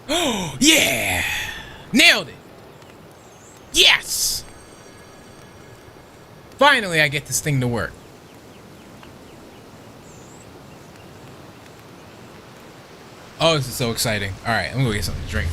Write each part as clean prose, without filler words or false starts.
Oh, yeah! Nailed it! Yes! Finally, I get this thing to work. Oh, this is so exciting. All right, I'm gonna go get something to drink.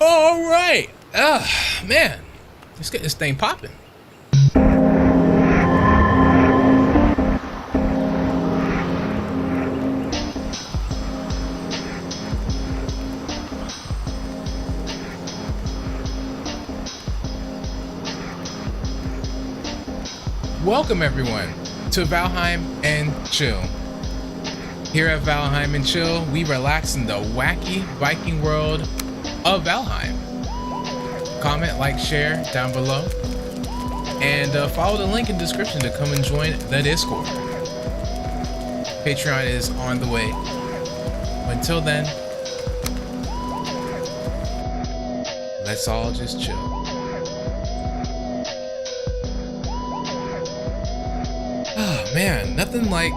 All right. Man, let's get this thing popping. Welcome everyone to Valheim and Chill. Here at Valheim and Chill, we relax in the wacky Viking world of Valheim. Comment, like, share down below, and follow the link in the description to come and join the Discord. Patreon is on the way. Until then, let's all just chill. Oh man, nothing like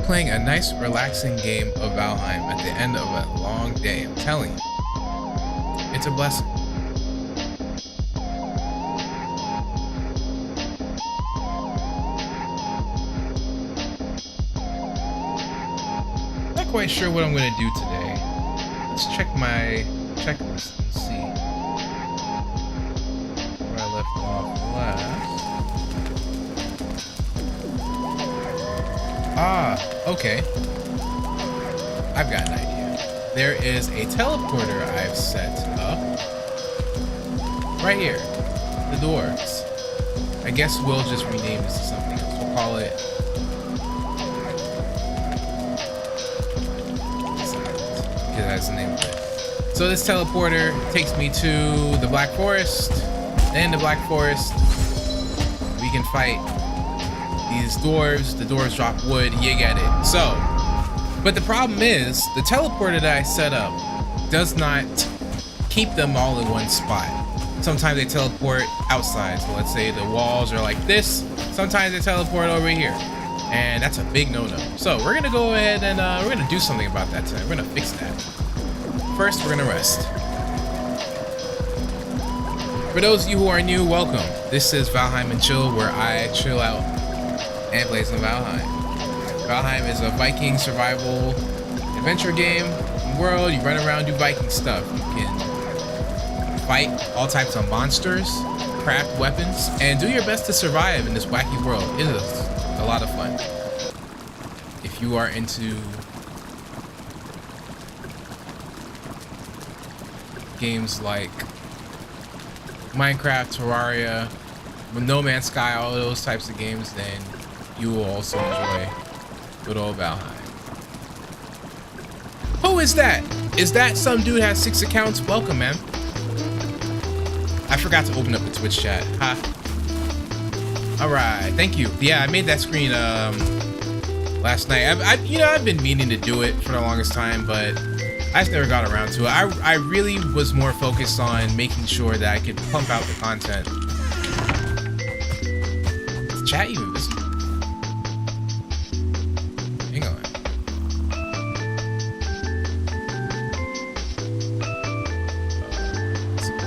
playing a nice relaxing game of Valheim at the end of a long day. I'm telling you, it's a blessing. Not quite sure what I'm going to do today. Let's check my checklist and see where I left off last. Okay. I've got an idea. There is a teleporter I've set up right here. The doors. I guess we'll just rename this to something else. We'll call it because that's the name of it. So this teleporter takes me to the Black Forest. In the Black Forest, we can fight these dwarves. The dwarves drop wood. You get it. So, but the problem is the teleporter that I set up does not keep them all in one spot. Sometimes they teleport outside. So let's say the walls are like this. Sometimes they teleport over here, and that's a big no-no. So we're gonna go ahead and we're gonna do something about that tonight. We're gonna fix that. First, we're gonna rest. For those of you who are new, welcome. This is Valheim and Chill, where I chill out and play some Valheim. Valheim is a Viking survival adventure game world. You run around, do Viking stuff. You can fight all types of monsters, craft weapons, and do your best to survive in this wacky world. It is a lot of fun. If you are into games like Minecraft, Terraria, No Man's Sky, all those types of games, then you will also enjoy good old Valheim. Who is that? Is that some dude has 6 accounts? Welcome, man. I forgot to open up the Twitch chat. Ha. All right, thank you. Yeah, I made that screen last night. I've been meaning to do it for the longest time, but I just never got around to it. I really was more focused on making sure that I could pump out the content. Is chat even visible?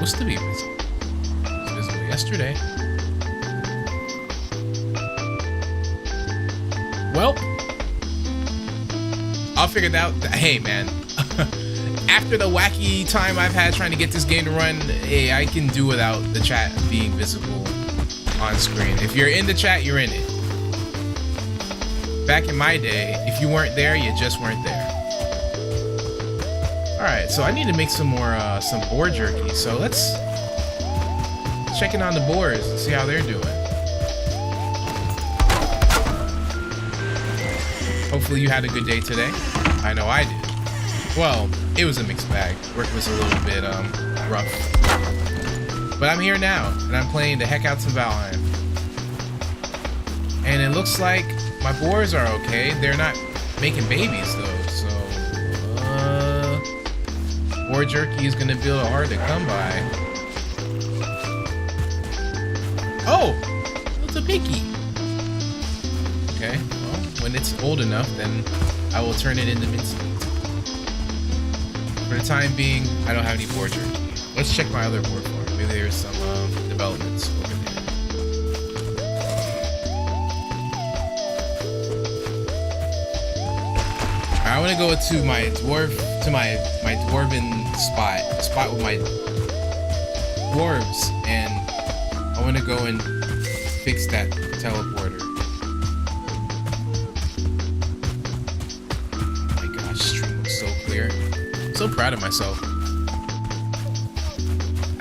supposed to be visible. It was visible yesterday. Well, I'll figure it out. Hey, man. After the wacky time I've had trying to get this game to run, hey, I can do without the chat being visible on screen. If you're in the chat, you're in it. Back in my day, if you weren't there, you just weren't there. All right, so I need to make some more some boar jerky. So let's check in on the boars and see how they're doing. Hopefully you had a good day today. I know I did. Well, it was a mixed bag. Work was a little bit rough. But I'm here now, and I'm playing the heck out some Valheim. And it looks like my boars are okay. They're not making babies though, so boar jerky is gonna be a little hard to come by. Oh, it's a piggy. Okay, well, when it's old enough, then I will turn it into mincemeat. For the time being, I don't have any boar jerky. Let's check my other boar farm. Maybe there's some developments over there. I want to go to my dwarven spot with my dwarves, and I want to go and fix that teleporter. Oh my gosh, stream looks so clear. I'm so proud of myself.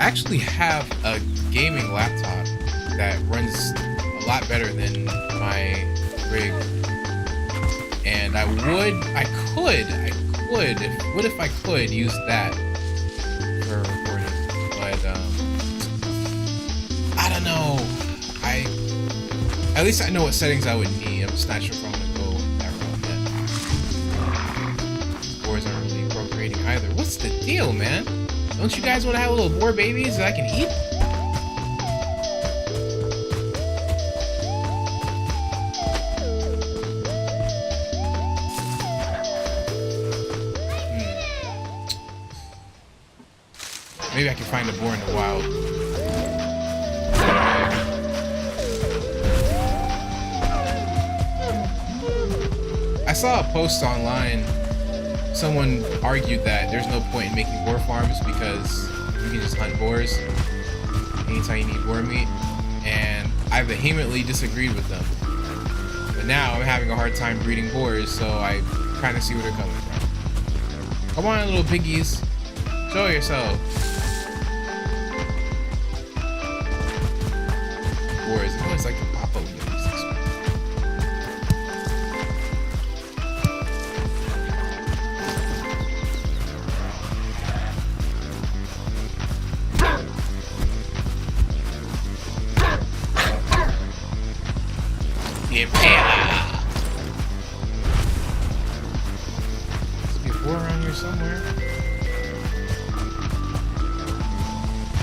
I actually have a gaming laptop that runs a lot better than my rig. And I could use that for recording, but I don't know. At least I know what settings I would need. I'm just not sure if I'm gonna go that route yet. These boars aren't really procreating either. What's the deal, man? Don't you guys want to have little boar babies that I can eat? Maybe I can find a boar in the wild. I saw a post online. Someone argued that there's no point in making boar farms because you can just hunt boars anytime you need boar meat. And I vehemently disagreed with them. But now I'm having a hard time breeding boars, so I kind of see where they're coming from. Come on, little piggies. Show yourself. Boars, I always like to pop up when you use this. Must be a boar around here somewhere.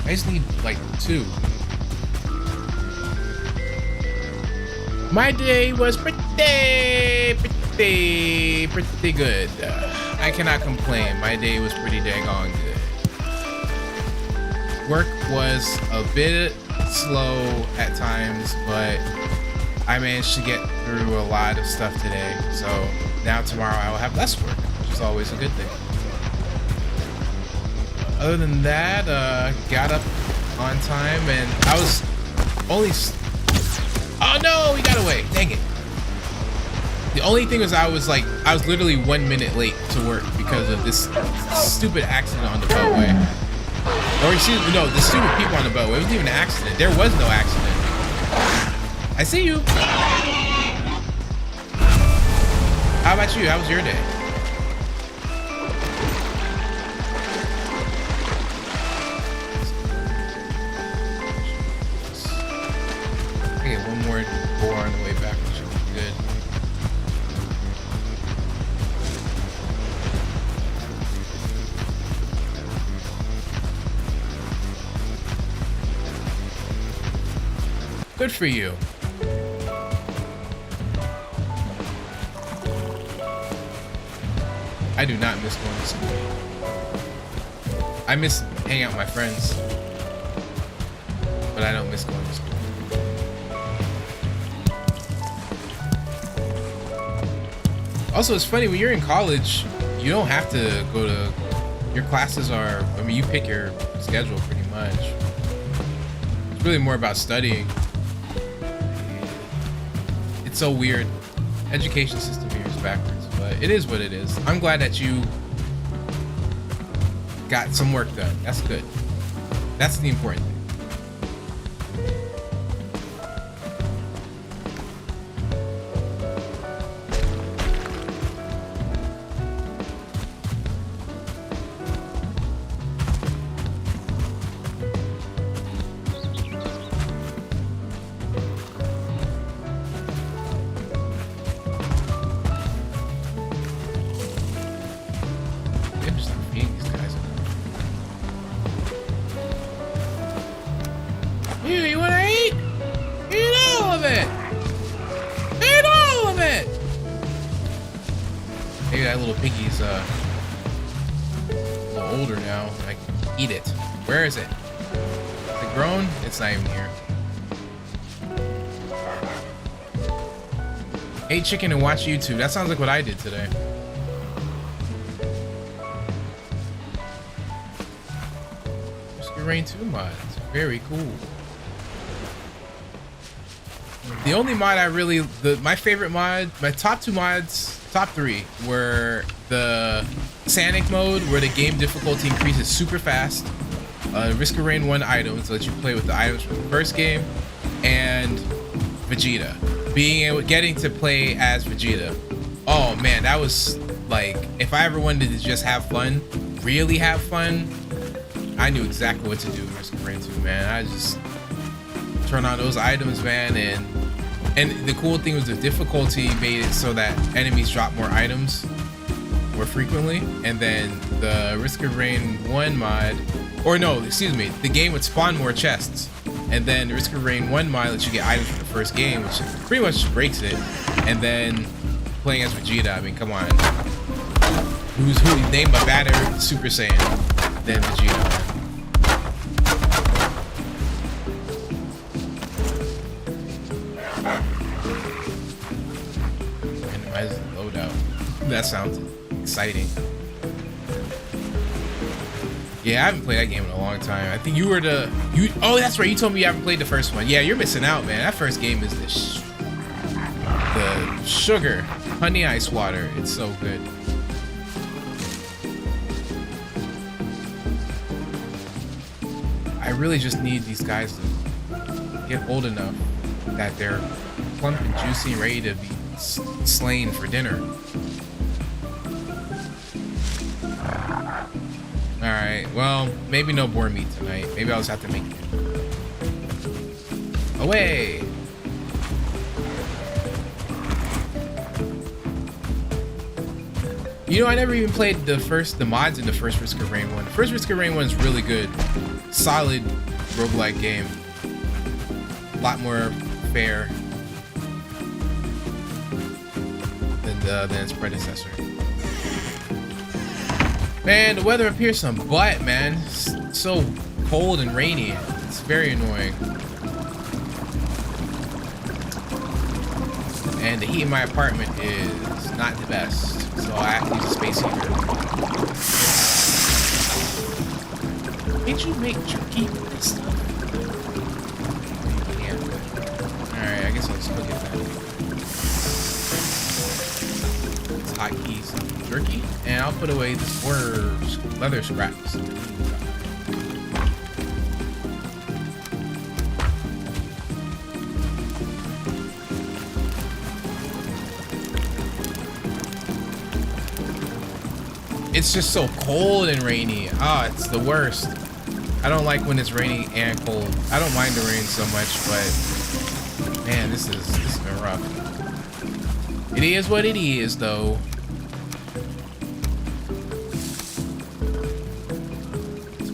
I just need like 2. My day was pretty good. I cannot complain. My day was pretty dang on good. Work was a bit slow at times, but I managed to get through a lot of stuff today. So now tomorrow I will have less work, which is always a good thing. Other than that, got up on time, and I was only... Oh no, he got away. Dang it. The only thing was I was literally 1 minute late to work because of this stupid accident on the beltway. Or excuse me, no, the stupid people on the beltway. It wasn't even an accident. There was no accident. I see you. How about you? How was your day? Okay, one more boar on the way back, which should be good. Good for you. I do not miss going to school. I miss hanging out with my friends. but I don't miss going to school. Also, it's funny when you're in college, you don't have to go to your classes are. I mean, you pick your schedule pretty much. It's really more about studying. It's so weird. Education system here is backwards, but it is what it is. I'm glad that you got some work done. That's good. That's the important thing. You wanna eat? Eat all of it! Eat all of it! Maybe that little piggy's a little older now. I can eat it. Where is it? Is it grown? It's not even here. Ate chicken and watch YouTube. That sounds like what I did today. Rescue Rain 2 mods. Very cool. The only mod I really, my favorite mod, my top two mods, top three, were the Sanic mode, where the game difficulty increases super fast. Risk of Rain 1 items, let you play with the items from the first game, and Vegeta. Getting to play as Vegeta. Oh man, that was like, if I ever wanted to just have fun, really have fun, I knew exactly what to do in Risk of Rain 2, man. I just turn on those items, man, and the cool thing was the difficulty made it so that enemies drop more items more frequently, and then the Risk of Rain 1 mod, or no, excuse me, the game would spawn more chests, and then the Risk of Rain 1 mod lets you get items from the first game, which pretty much breaks it. And then playing as Vegeta, I mean, come on, who's named a better Super Saiyan than Vegeta? That sounds exciting. Yeah, I haven't played that game in a long time. I think oh, that's right, you told me you haven't played the first one. Yeah, you're missing out, man. That first game is the sugar honey ice water. It's so good. I really just need these guys to get old enough that they're plump and juicy and ready to be slain for dinner. Alright, well, maybe no boar meat tonight. Maybe I'll just have to make it. Away! You know, I never even played the mods in the first Risk of Rain 1. The first Risk of Rain 1 is really good. Solid roguelike game. A lot more fair than its predecessor. Man, the weather up here is some butt, man. It's so cold and rainy. It's very annoying. And the heat in my apartment is not the best, so I have to use a space heater. Can't you make jerky with this stuff? Yeah. Alright, I guess I'll just cook it then. It's Talky's jerky, and I'll put away the swerves, leather scraps. It's just so cold and rainy. Ah, it's the worst. I don't like when it's rainy and cold. I don't mind the rain so much, but man, this has been rough. It is what it is, though.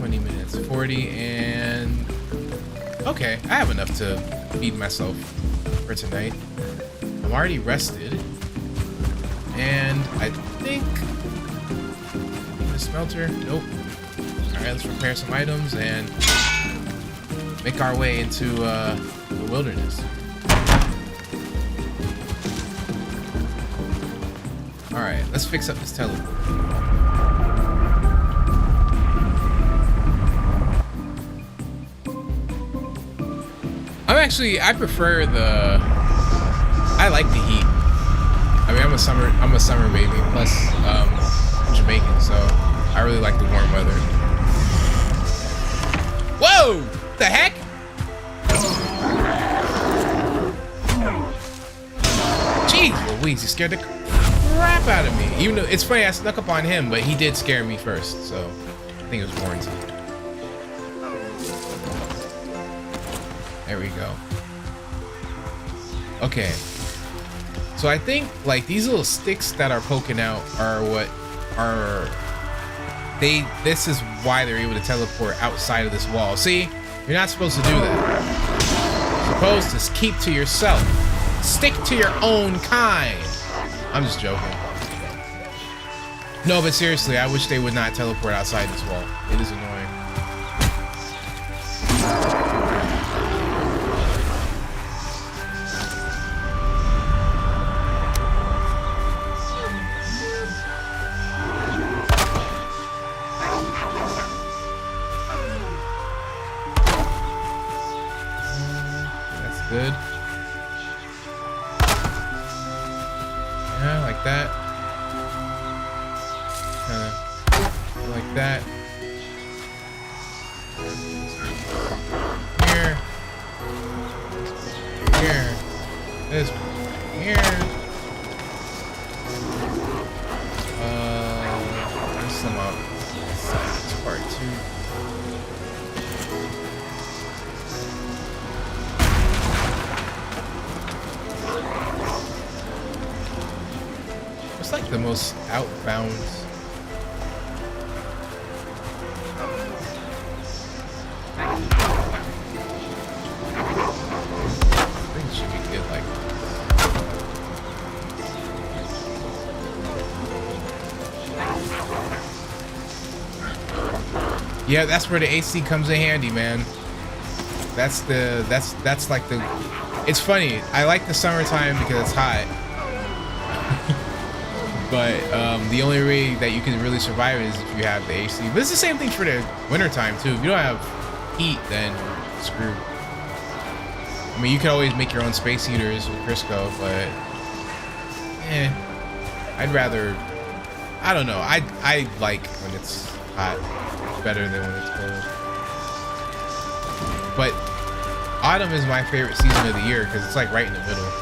Minutes 40, and okay, I have enough to feed myself for tonight. I'm already rested, and I think the smelter, nope. All right, let's repair some items, and make our way into the wilderness. All right, let's fix up this teleport. I prefer I like the heat. I mean, I'm a summer baby, plus Jamaican, so I really like the warm weather. Whoa! The heck? Jeez Louise, you scared the crap out of me. Even though it's funny, I snuck up on him, but he did scare me first, so I think it was warranted. There we go. Okay. So I think like these little sticks that are poking out are what are this is why they're able to teleport outside of this wall. See, you're not supposed to do that. You're supposed to keep to yourself. Stick to your own kind. I'm just joking. No, but seriously, I wish they would not teleport outside this wall. It is annoying. Good. Yeah, like that. Like that. Here. Here. This. Here. There's some up. This part too. It's like the most outbounds. I think it should be good like this. Yeah, that's where the AC comes in handy, man. That's like the. It's funny. I like the summertime because it's hot. But the only way that you can really survive it is if you have the AC. But it's the same thing for the wintertime too. If you don't have heat, then you're screwed. I mean, you can always make your own space heaters with Crisco, but I'd rather. I don't know. I like when it's hot better than when it's cold. But autumn is my favorite season of the year because it's like right in the middle.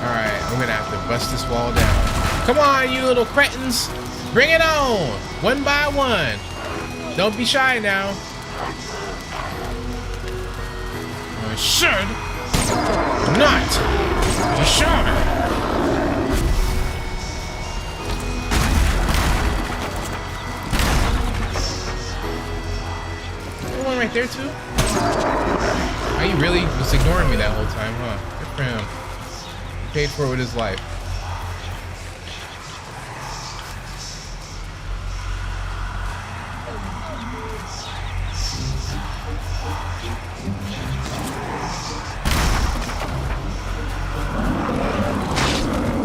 Alright, I'm gonna have to bust this wall down. Come on, you little cretins! Bring it on! One by one! Don't be shy now. I should not be shy. There's one right there too? Oh, he really was ignoring me that whole time, huh? Good for him. Paid for it with his life.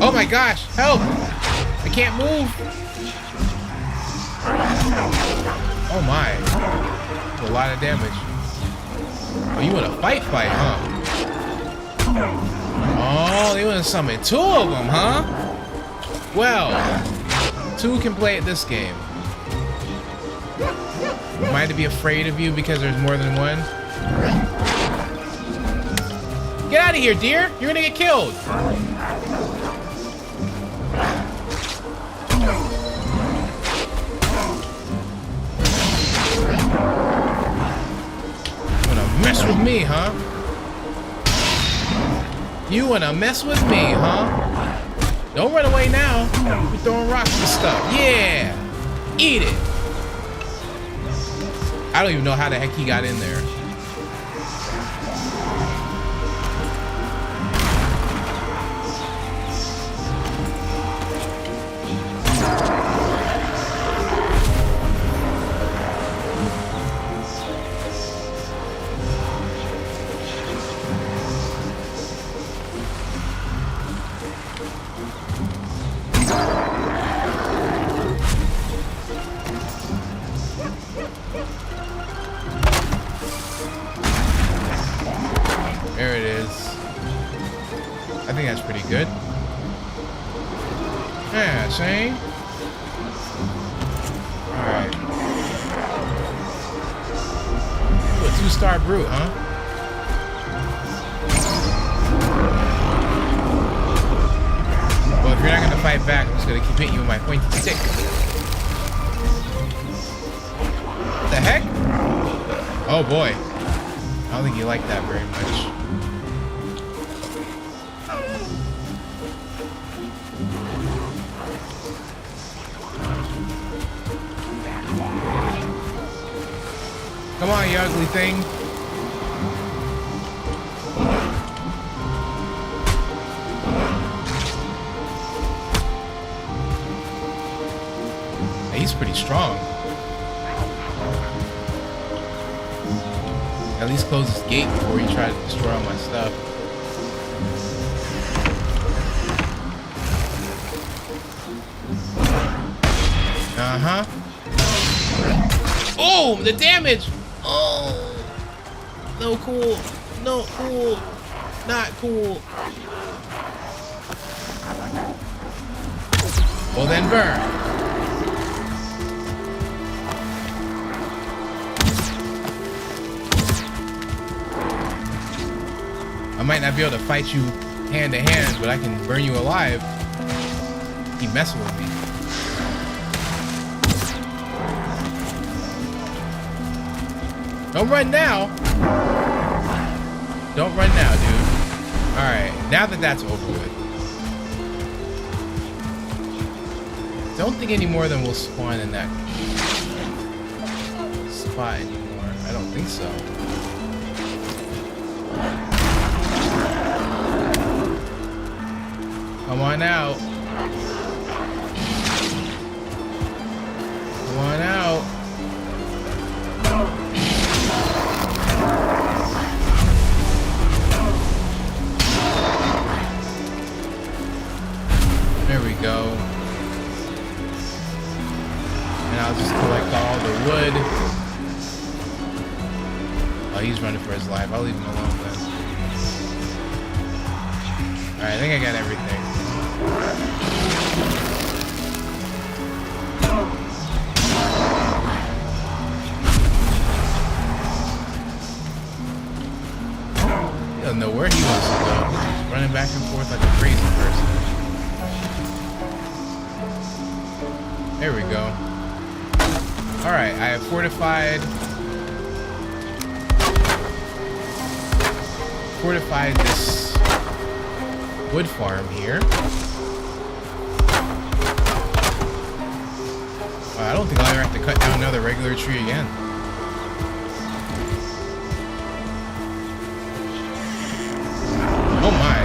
Oh my gosh, help! I can't move! Oh my. That's a lot of damage. Oh, you want to fight, huh? Oh, they want to summon two of them, huh? Well, two can play at this game. Am I to be afraid of you because there's more than one? Get out of here, dear! You're gonna get killed! You wanna mess with me, huh? You wanna mess with me, huh? Don't run away now. We're throwing rocks and stuff. Yeah! Eat it! I don't even know how the heck he got in there. Alright. Ooh, a 2-star brute, huh? Well, if you're not gonna fight back, I'm just gonna keep hitting you with my pointy stick. What the heck? Oh boy. I don't think you like that very much. Come on, you ugly thing. Hey, he's pretty strong. At least close this gate before you try to destroy all my stuff. Uh-huh. Oh, the damage! Oh, no cool, no cool, not cool. Well then burn. I might not be able to fight you hand to hand, but I can burn you alive. Keep messing with me. Don't run now. Don't run now, dude. Alright, now that that's over with. Don't think any more than will spawn in that spot anymore. I don't think so. Come on out. Come on out. There we go. And I'll just collect all the wood. Oh, he's running for his life. I'll leave him alone then. Alright, I think I got everything. He doesn't know where he wants to go. He's running back and forth like a crazy person. There we go. Alright, I have fortified this wood farm here. I don't think I'll ever have to cut down another regular tree again. Oh my.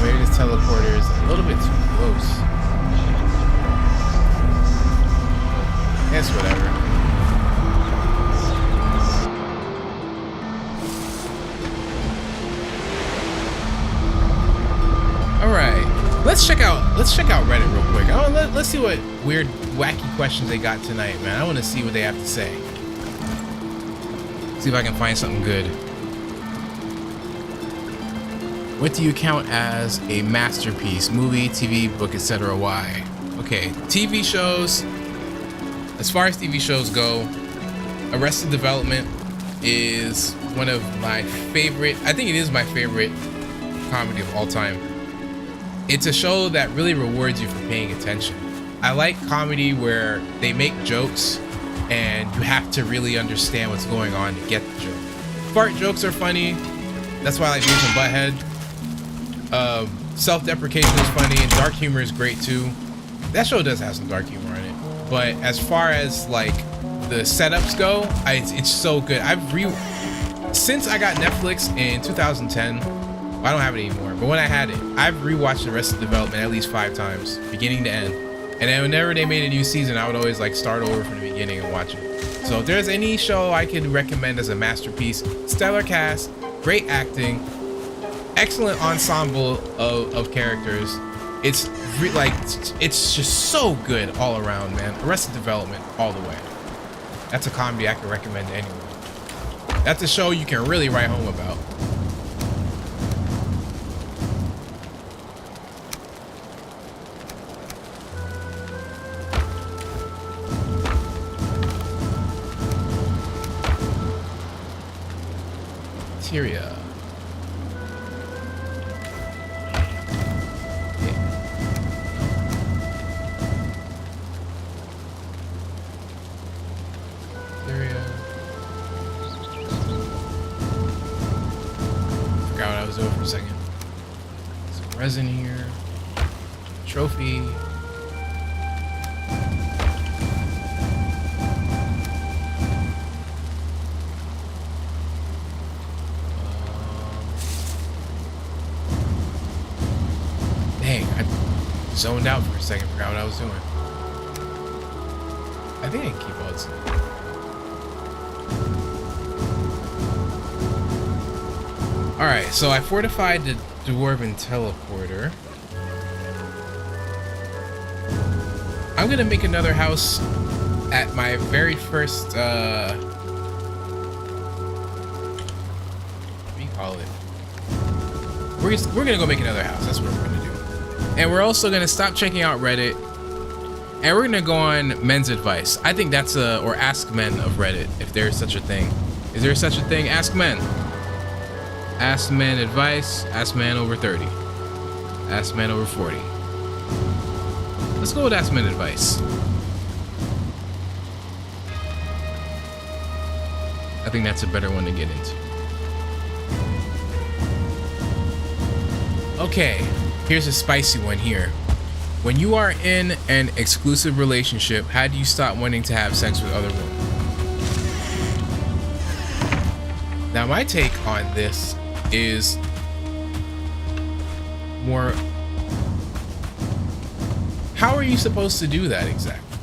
Maybe this teleporter is a little bit too close. It's whatever. All right, let's check out Reddit real quick. Let's see what weird, wacky questions they got tonight, man. I want to see what they have to say. See if I can find something good. What do you count as a masterpiece? Movie, TV, book, etc. Why? Okay, TV shows. As far as TV shows go, Arrested Development is one of my favorite. I think it is my favorite comedy of all time. It's a show that really rewards you for paying attention. I like comedy where they make jokes and you have to really understand what's going on to get the joke. Fart jokes are funny. That's why I like Beavis and Butthead. Self-deprecation is funny and dark humor is great too. That show does have some dark humor in it. But as far as like the setups go, it's so good. Since I got Netflix in 2010, I don't have it anymore, but when I had it, I've rewatched Arrested Development at least 5 times, beginning to end. And then whenever they made a new season, I would always like start over from the beginning and watch it. So if there's any show I could recommend as a masterpiece, stellar cast, great acting, excellent ensemble of characters. It's just so good all around, man. Arrested Development all the way. That's a comedy I can recommend to anyone. That's a show you can really write home about. Materia. Forgot what I was doing for a second. Some resin here. Trophy. Dang, I zoned out for a second. Forgot what I was doing. I think I can keep all this. Alright, so I fortified the dwarven teleporter. I'm gonna make another house at my very first, what do you call it? We're gonna go make another house. That's what we're gonna do. And we're also gonna stop checking out Reddit. And we're gonna go on men's advice. I think that's or ask men of Reddit, if there's such a thing. Is there such a thing? Ask men. Ask men advice. Ask man over 30. Ask man over 40. Let's go with ask men advice. I think that's a better one to get into. Okay, here's a spicy one here. When you are in an exclusive relationship, how do you stop wanting to have sex with other women? Now, my take on this is more, how are you supposed to do that exactly?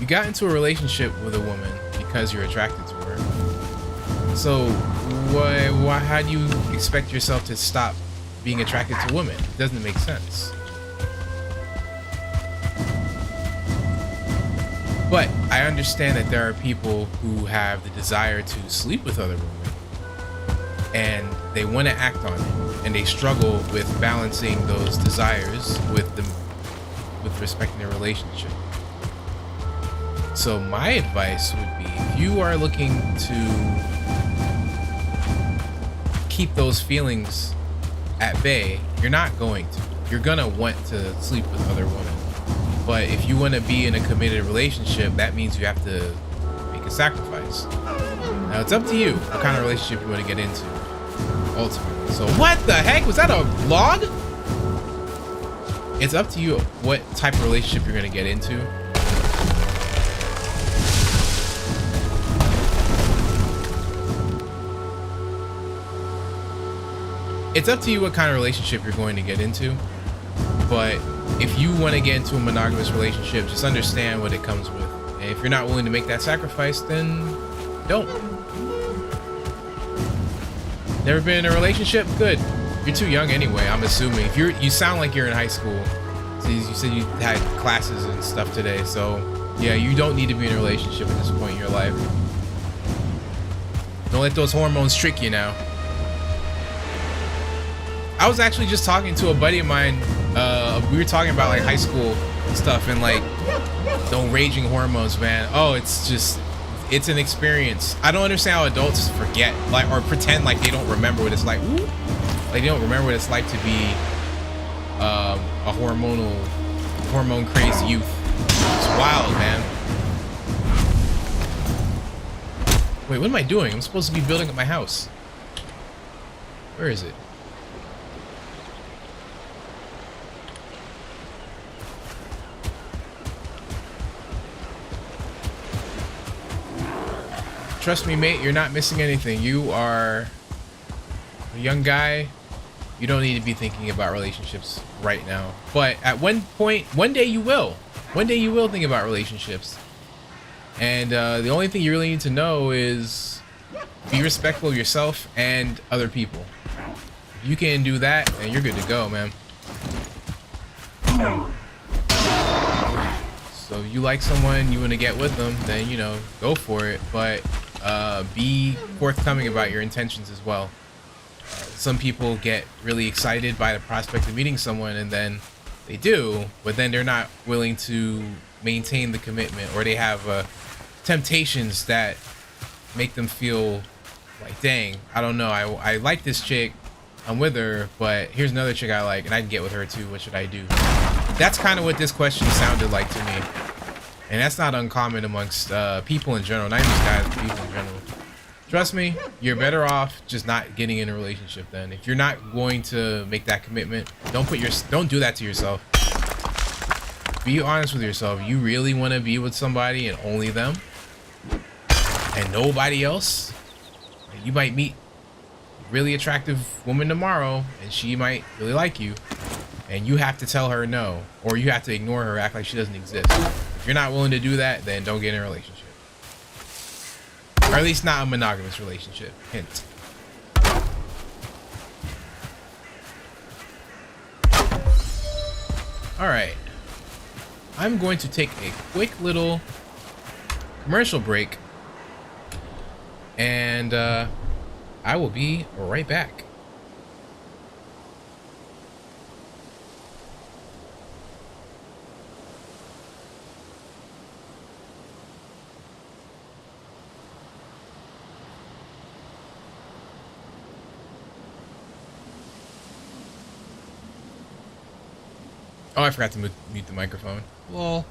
You got into a relationship with a woman because you're attracted to her. So how do you expect yourself to stop being attracted to women? It doesn't make sense. But I understand that there are people who have the desire to sleep with other women and they want to act on it, and they struggle with balancing those desires with respecting their relationship. So my advice would be, if you are looking to keep those feelings at bay, you're not going to. You're gonna want to sleep with other women. But if you want to be in a committed relationship, that means you have to make a sacrifice. Now it's up to you what kind of relationship you want to get into, ultimately. So what the heck? Was that a log? It's up to you what type of relationship you're going to get into. It's up to you what kind of relationship you're going to get into. But if you want to get into a monogamous relationship, just understand what it comes with. And if you're not willing to make that sacrifice, then don't. Never been in a relationship? Good. You're too young anyway, I'm assuming. If you sound like you're in high school. So you said you had classes and stuff today, so yeah, you don't need to be in a relationship at this point in your life. Don't let those hormones trick you now. I was actually just talking to a buddy of mine. We were talking about like high school stuff and like the raging hormones, man. Oh, it's an experience. I don't understand how adults forget, like, or pretend like they don't remember what it's like. Ooh. Like they don't remember what it's like to be a hormone crazed youth. It's wild, man. Wait, what am I doing? I'm supposed to be building up my house. Where is it? Trust me, mate, you're not missing anything. You are a young guy. You don't need to be thinking about relationships right now. But at one point, one day you will. One day you will think about relationships. And the only thing you really need to know is be respectful of yourself and other people. If you can do that, and you're good to go, man. So if you like someone, you want to get with them, then, you know, go for it. But be forthcoming about your intentions as well. Some people get really excited by the prospect of meeting someone, and then they do, but then they're not willing to maintain the commitment, or they have temptations that make them feel like, dang, I don't know, I like this chick, I'm with her, but here's another chick I like and I can get with her too, what should I do? That's kind of what this question sounded like to me, and that's not uncommon amongst people in general, not even just guys, but people in general. Trust me, you're better off just not getting in a relationship then. If you're not going to make that commitment, don't do that to yourself. Be honest with yourself. You really want to be with somebody and only them and nobody else? You might meet a really attractive woman tomorrow and she might really like you, and you have to tell her no, or you have to ignore her, act like she doesn't exist. If you're not willing to do that, then don't get in a relationship. Or at least not a monogamous relationship. Hint. Alright. I'm going to take a quick little commercial break. And I will be right back. Oh, I forgot to mute the microphone. Lol.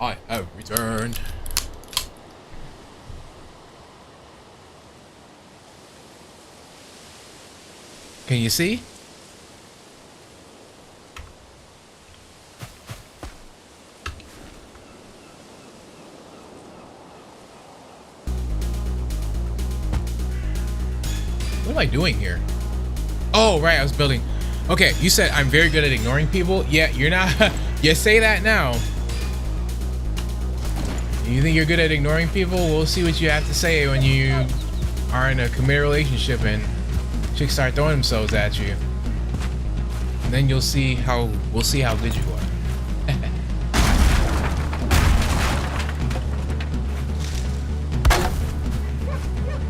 I have returned. Can you see? What am I doing here? Oh, right, I was building. Okay, you said I'm very good at ignoring people. Yeah, you're not. You say that now. You think you're good at ignoring people? We'll see what you have to say when you are in a committed relationship and chicks start throwing themselves at you. And then we'll see how good you are.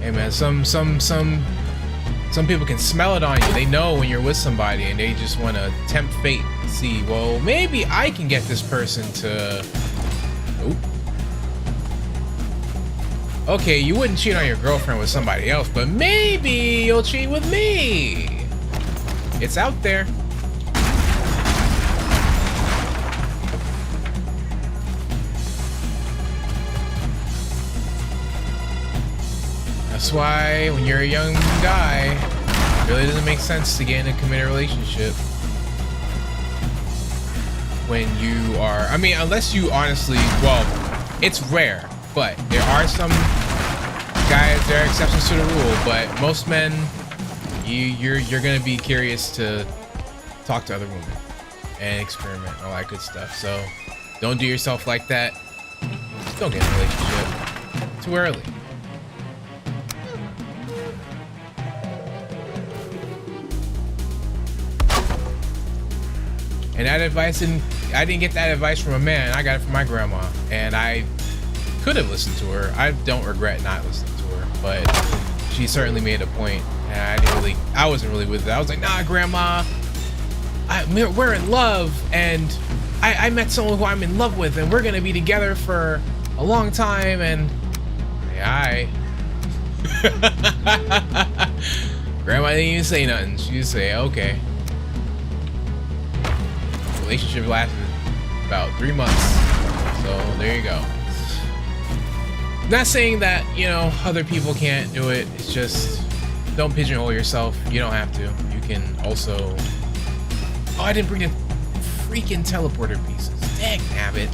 Hey man, some people can smell it on you. They know when you're with somebody and they just want to tempt fate. See, well, maybe I can get this person to. Nope. Okay, you wouldn't cheat on your girlfriend with somebody else, but maybe you'll cheat with me. It's out there. That's why when you're a young guy, it really doesn't make sense to get in a committed relationship. When you are, I mean, unless you honestly, well, it's rare, but there are some guys, there are exceptions to the rule, but most men, you're gonna be curious to talk to other women and experiment and all that good stuff. So don't do yourself like that. Don't get in a relationship too early. And that advice, I didn't get that advice from a man. I got it from my grandma, and I could have listened to her. I don't regret not listening to her, but she certainly made a point, and I wasn't really with it. I was like, nah, grandma, we're in love, and I met someone who I'm in love with, and we're gonna be together for a long time, and yeah, grandma didn't even say nothing. She just say, okay. Relationship lasted about 3 months, so there you go. Not saying that, you know, other people can't do it. It's just don't pigeonhole yourself. You don't have to. You can also. Oh, I didn't bring the freaking teleporter pieces. Dang nabbit.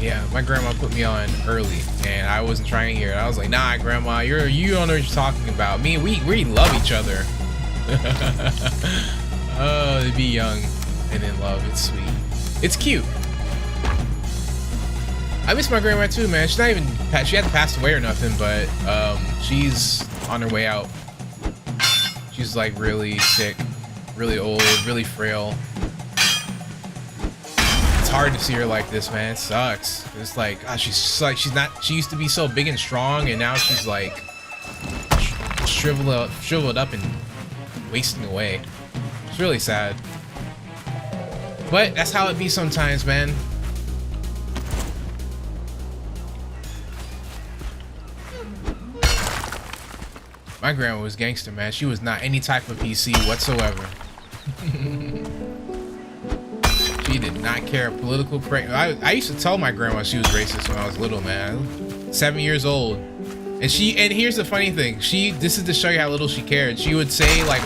Yeah, my grandma put me on early, and I wasn't trying to hear it. I was like, nah, grandma, you don't know what you're talking about. Me, we love each other. Oh, to be young and in love, it's sweet. It's cute. I miss my grandma too, man. She's not even, she hasn't passed away or nothing, but she's on her way out. She's like really sick, really old, really frail. It's hard to see her like this, man. It sucks. It's like, gosh, she used to be so big and strong, and now she's like shriveled up and wasting away. It's really sad. But that's how it be sometimes, man. My grandma was gangster, man. She was not any type of PC whatsoever. She did not care political. I used to tell my grandma she was racist when I was little, man. 7 years old. And here's the funny thing. This is to show you how little she cared. She would say, like,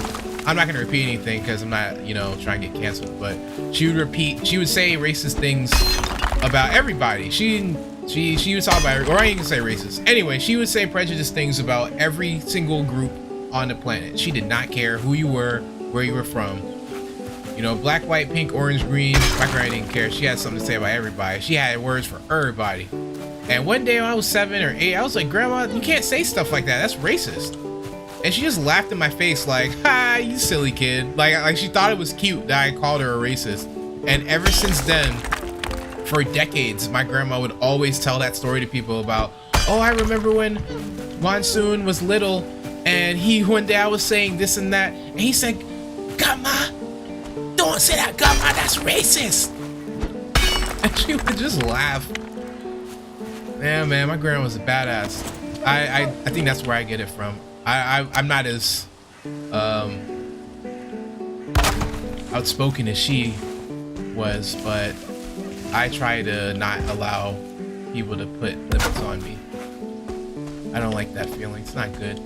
I'm not gonna repeat anything because I'm not, you know, trying to get canceled, but she would say racist things about everybody. She would talk about, or I ain't gonna say racist. Anyway, she would say prejudiced things about every single group on the planet. She did not care who you were, where you were from. You know, black, white, pink, orange, green. My grandma didn't care. She had something to say about everybody. She had words for everybody. And one day when I was 7 or 8, I was like, Grandma, you can't say stuff like that. That's racist. And she just laughed in my face like, ha, you silly kid. Like she thought it was cute that I called her a racist. And ever since then, for decades, my grandma would always tell that story to people about, oh, I remember when Monsoon was little and one day I was saying this and that. And he said, Grandma, don't say that, Grandma, that's racist. And she would just laugh. Yeah, man, my grandma was a badass. I think that's where I get it from. I'm not as outspoken as she was, but I try to not allow people to put limits on me. I don't like that feeling. It's not good.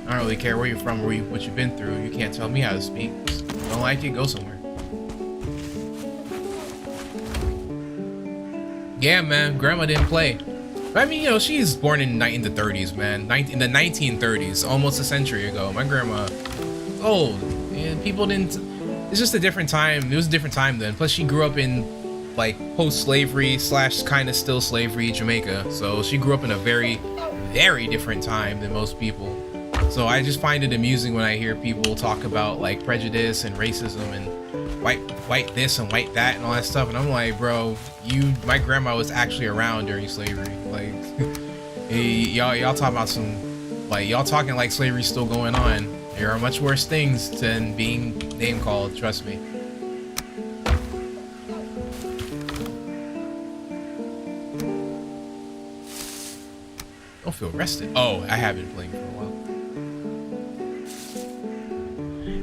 I don't really care where you're from, what you've been through. You can't tell me how to speak. Don't like it, go somewhere. Yeah, man, grandma didn't play. I mean, you know, she's born in the 30s, man. In the 1930s, almost a century ago. My grandma, old, and people didn't. It's just a different time. It was a different time then. Plus, she grew up in like post-slavery / kind of still slavery Jamaica. So she grew up in a very, very different time than most people. So I just find it amusing when I hear people talk about like prejudice and racism and white this and white that and all that stuff, and I'm like, bro, my grandma was actually around during slavery. Like, y'all talking about some, like, y'all talking like slavery's still going on. There are much worse things than being name called, trust me. Don't feel rested. Oh, I have been playing for a while.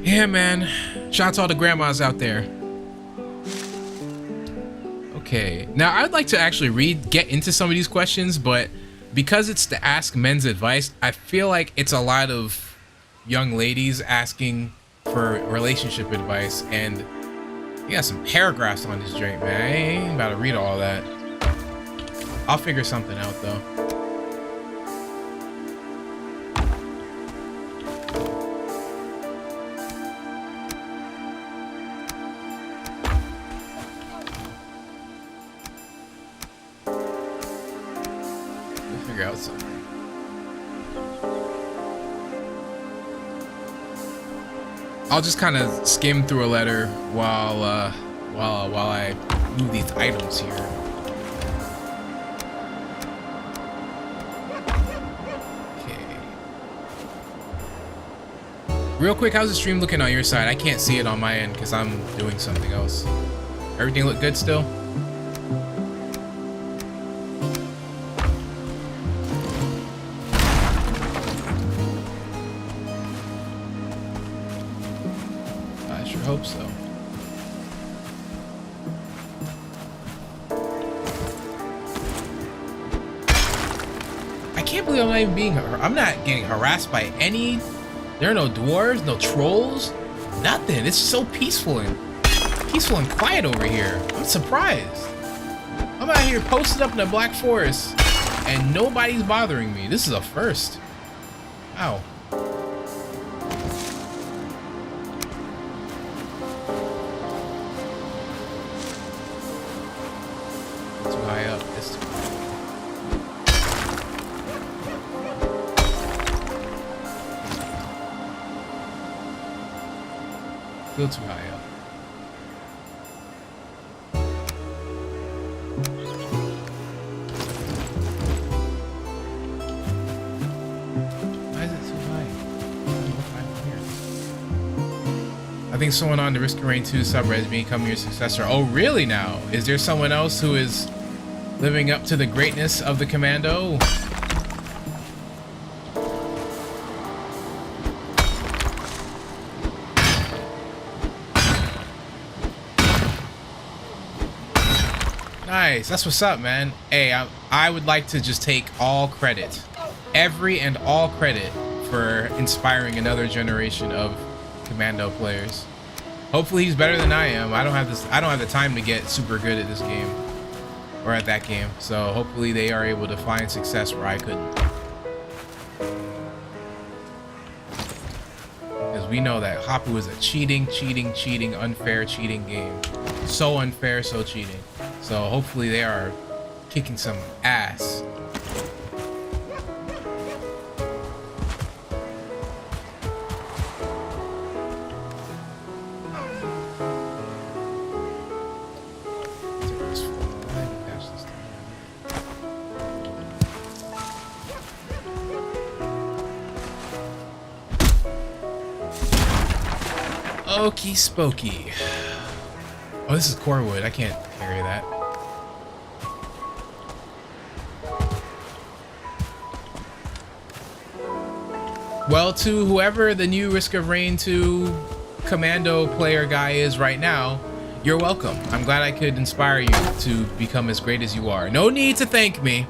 Yeah, man. Shout out to all the grandmas out there. Okay, now I'd like to actually get into some of these questions, but because it's to ask men's advice, I feel like it's a lot of young ladies asking for relationship advice, and you got some paragraphs on this joint, man. I ain't about to read all that. I'll figure something out though. Out something. I'll just kind of skim through a letter while I move these items here. Okay. Real quick, how's the stream looking on your side? I can't see it on my end because I'm doing something else. Everything look good still? Hope so. I can't believe I'm not even I'm not getting harassed by any. There are no dwarves, no trolls, nothing. It's so peaceful and quiet over here. I'm surprised. I'm out here posted up in the Black Forest and nobody's bothering me. This is a first. Wow. Still too high up. Why is it so high? I think someone on the Risk of Rain 2 subreddit is becoming your successor. Oh, really now? Is there someone else who is living up to the greatness of the commando? Nice, that's what's up, man. Hey, I would like to just take all credit, every and all credit for inspiring another generation of commando players. Hopefully he's better than I am. I don't have the time to get super good at this game or at that game. So hopefully they are able to find success where I couldn't. Because we know that Hapu is a cheating, unfair cheating game. So unfair, so cheating. So hopefully they are kicking some ass. Okey spokey. Oh, this is core wood. I can't carry that. Well, to whoever the new Risk of Rain 2 commando player guy is right now, You're welcome. I'm glad I could inspire you to become as great as you are. No need to thank me.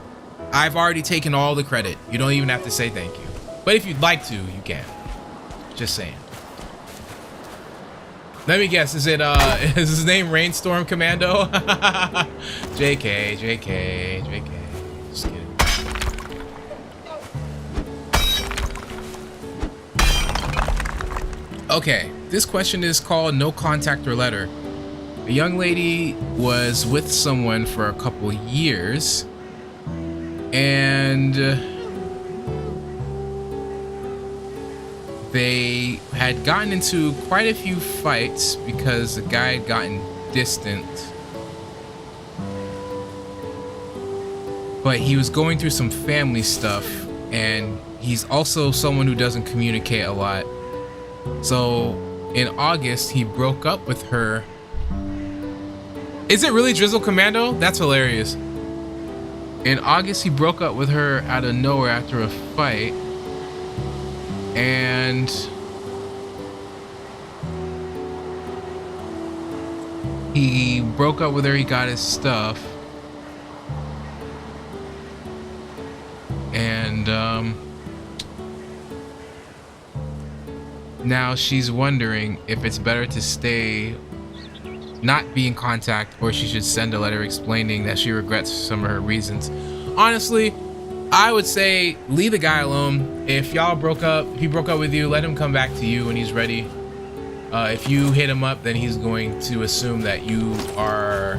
I've already taken all the credit. You don't even have to say thank you. But if you'd like to, you can. Just saying. Let me guess, is his name Rainstorm Commando? JK, JK, JK. Just kidding. Okay, this question is called No Contact or Letter. A young lady was with someone for a couple years, and they had gotten into quite a few fights because the guy had gotten distant. But he was going through some family stuff, and he's also someone who doesn't communicate a lot. So in August, he broke up with her. Is it really Drizzle Commando? That's hilarious. In August, he broke up with her out of nowhere after a fight. And he broke up with her, he got his stuff. And now she's wondering if it's better to stay, not be in contact, or she should send a letter explaining that she regrets some of her reasons. Honestly, I would say leave the guy alone. If y'all broke up, if he broke up with you, let him come back to you when he's ready. If you hit him up, then he's going to assume that you are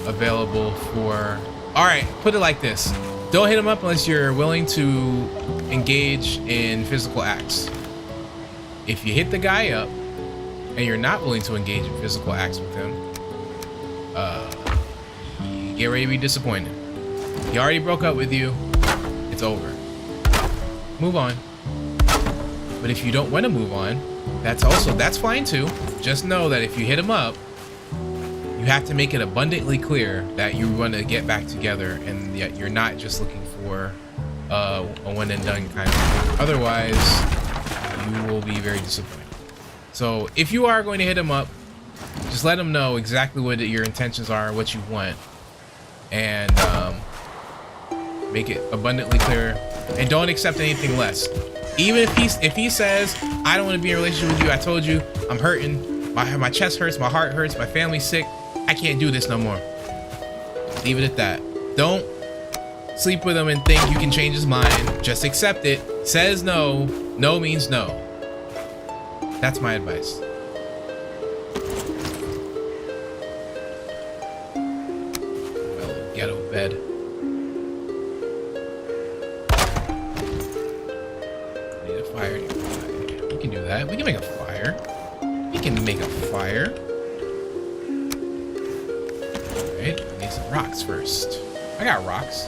available for... All right, put it like this. Don't hit him up unless you're willing to engage in physical acts. If you hit the guy up and you're not willing to engage in physical acts with him, you get ready to be disappointed. He already broke up with you. It's over. Move on. But if you don't want to move on, that's fine too. Just know that if you hit him up, you have to make it abundantly clear that you want to get back together and that you're not just looking for a one and done kind of thing. Otherwise, you will be very disappointed. So if you are going to hit him up, just let him know exactly what your intentions are, what you want, and make it abundantly clear, and don't accept anything less. Even if he says, I don't want to be in a relationship with you, I told you I'm hurting, my chest hurts, my heart hurts, my family's sick, I can't do this no more. Leave it at that. Don't sleep with him and think you can change his mind. Just accept it. Says no. No means no. That's my advice. Well, ghetto bed. Need a fire. We can do that. We can make a fire. We can make a fire. Alright, I need some rocks first. I got rocks.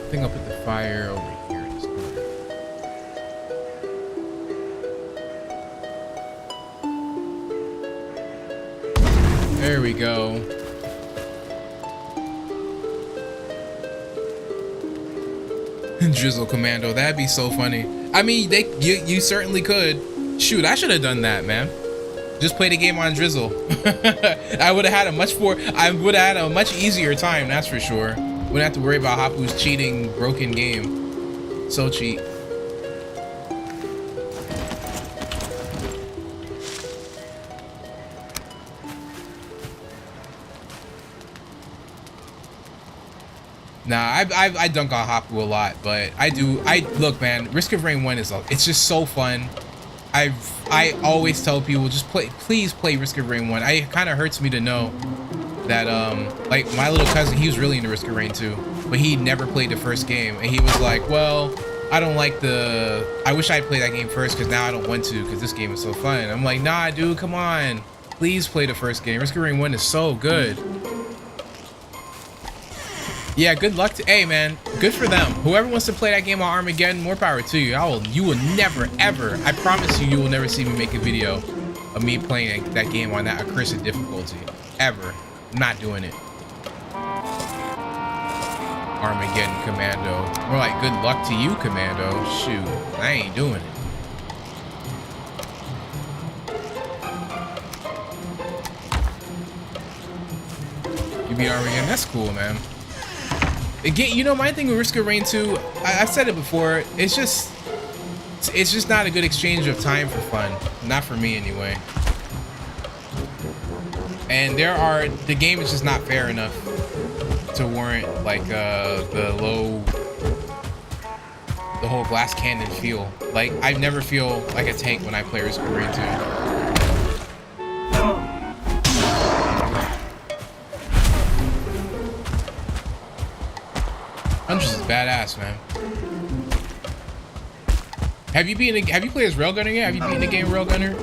I think I'll put the fire over here in this corner. There we go. Drizzle Commando, that'd be so funny. I mean, you certainly could. Shoot, I should have done that, man. Just play the game on Drizzle. I would have had a much easier time, that's for sure. Wouldn't have to worry about Hapu's cheating, broken game. So cheat. Nah, I dunk on Hapu a lot, but look, man, Risk of Rain 1 it's just so fun. I always tell people, just please play Risk of Rain 1. It kind of hurts me to know that like my little cousin, he was really into Risk of Rain 2, but he never played the first game, and he was like, well, I wish I'd played that game first, because now I don't want to, because this game is so fun. I'm like, nah, dude, come on, please play the first game. Risk of Rain 1 is so good. Yeah, good luck to, hey man, good for them. Whoever wants to play that game on Armageddon, more power to you. You will never ever, I promise you will never see me make a video of me playing that game on that accursed difficulty. Ever. I'm not doing it. Armageddon Commando. More like good luck to you, Commando. Shoot, I ain't doing it. You beat Armageddon, that's cool, man. Again, you know, my thing with Risk of Rain 2, I've said it before, it's just not a good exchange of time for fun. Not for me, anyway. And the game is just not fair enough to warrant, like, the whole glass cannon feel. Like, I never feel like a tank when I play Risk of Rain 2. Huntress is badass, man. Have you played as Railgunner yet? Have you beaten the game Railgunner?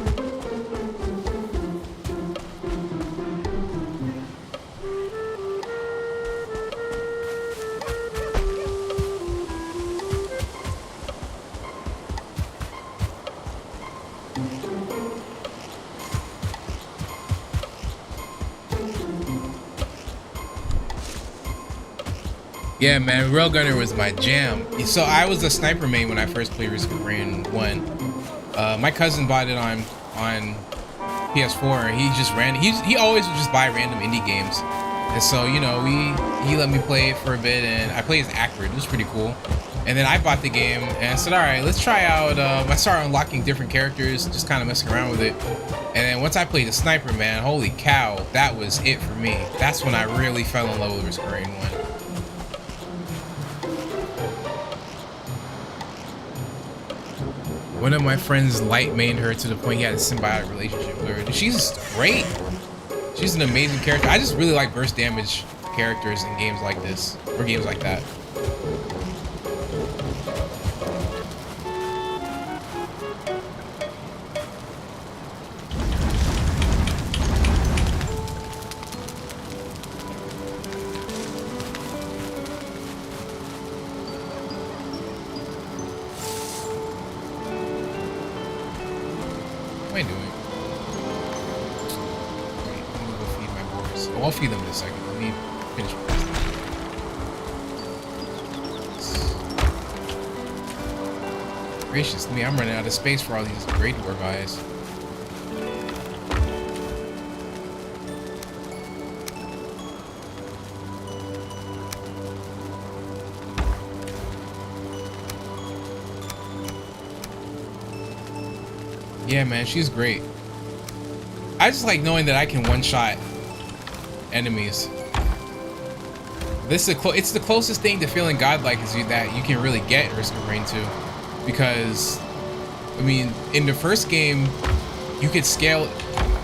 Yeah, man, Railgunner was my jam. So I was a sniper main when I first played Risk of Rain 1. My cousin bought it on PS4, and he always would just buy random indie games. And so, you know, he let me play it for a bit, and I played as Acrid. It was pretty cool. And then I bought the game and I said, all right, let's try out. I started unlocking different characters, just kind of messing around with it. And then once I played the sniper, man, holy cow, that was it for me. That's when I really fell in love with Risk of Rain 1. One of my friends light mained her to the point he had a symbiotic relationship with her. She's great. She's an amazing character. I just really like burst damage characters in games like this, or games like that. I'll feed them in a second. Let me finish this. Gracious me, I'm running out of space for all these Grey Dwarf guys. Yeah, man, she's great. I just like knowing that I can one-shot enemies. It's the closest thing to feeling godlike that you can really get in Risk of Rain 2, because I mean, in the first game you could scale.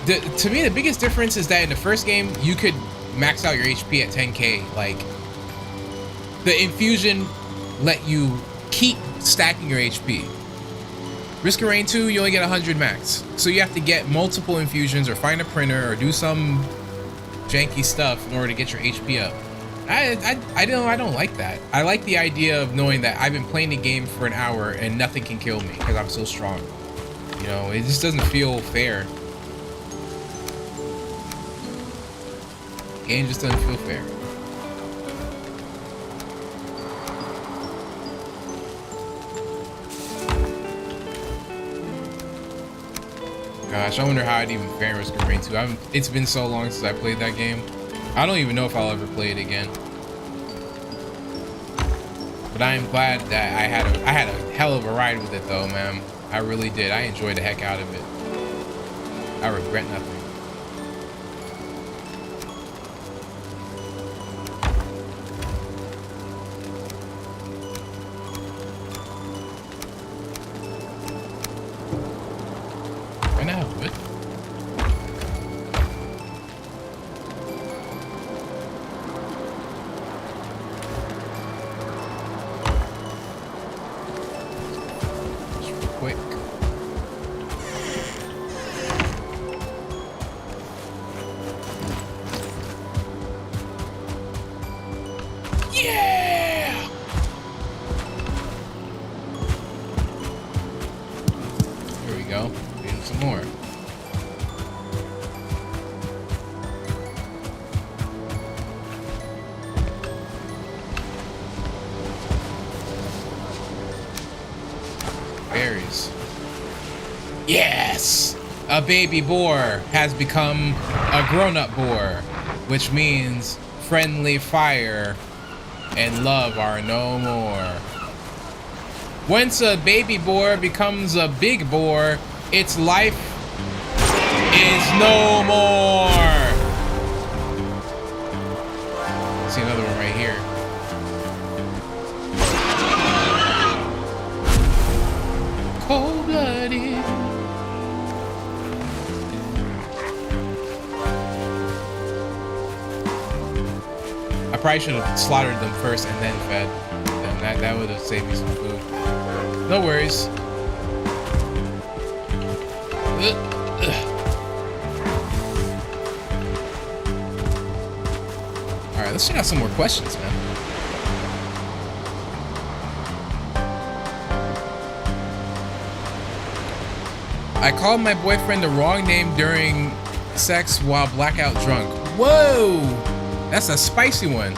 To me, the biggest difference is that in the first game you could max out your HP at 10k. Like, the infusion let you keep stacking your HP. Risk of Rain 2, you only get 100 max, so you have to get multiple infusions or find a printer or do some janky stuff in order to get your HP up. I don't like that. I like the idea of knowing that I've been playing the game for an hour and nothing can kill me because I'm so strong. You know, it just doesn't feel fair. Game just doesn't feel fair. Gosh, I wonder how I'd even fare in Risk of Rain 2. It's been so long since I played that game. I don't even know if I'll ever play it again. But I am glad that I had a hell of a ride with it, though, man. I really did. I enjoyed the heck out of it. I regret nothing. berries. Yes! A baby boar has become a grown-up boar, which means friendly fire and love are no more. Once a baby boar becomes a big boar, its life is no more. See another one right here. Cold-blooded. I probably should have slaughtered them first and then fed them. That would have saved me some food. No worries. Alright, let's check out some more questions, man. I called my boyfriend the wrong name during sex while blackout drunk. Whoa! That's a spicy one.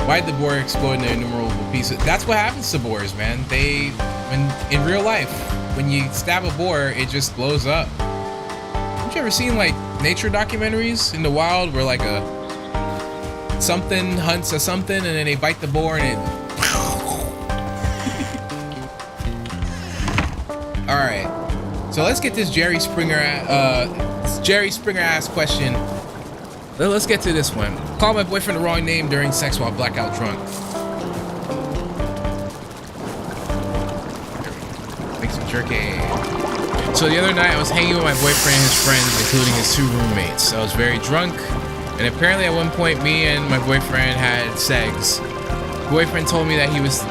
Why'd the boar explode into innumerable pieces? That's what happens to boars, man. In real life, when you stab a boar, it just blows up. Have you ever seen like nature documentaries in the wild where like something hunts a something and then they bite the boar and it... All right, so let's get this Jerry Springer ass question. Let's get to this one. Call my boyfriend the wrong name during sex while blackout drunk. Make some jerky. So the other night I was hanging with my boyfriend and his friends, including his 2 roommates. I was very drunk, and apparently at one point me and my boyfriend had sex. My boyfriend told me that he was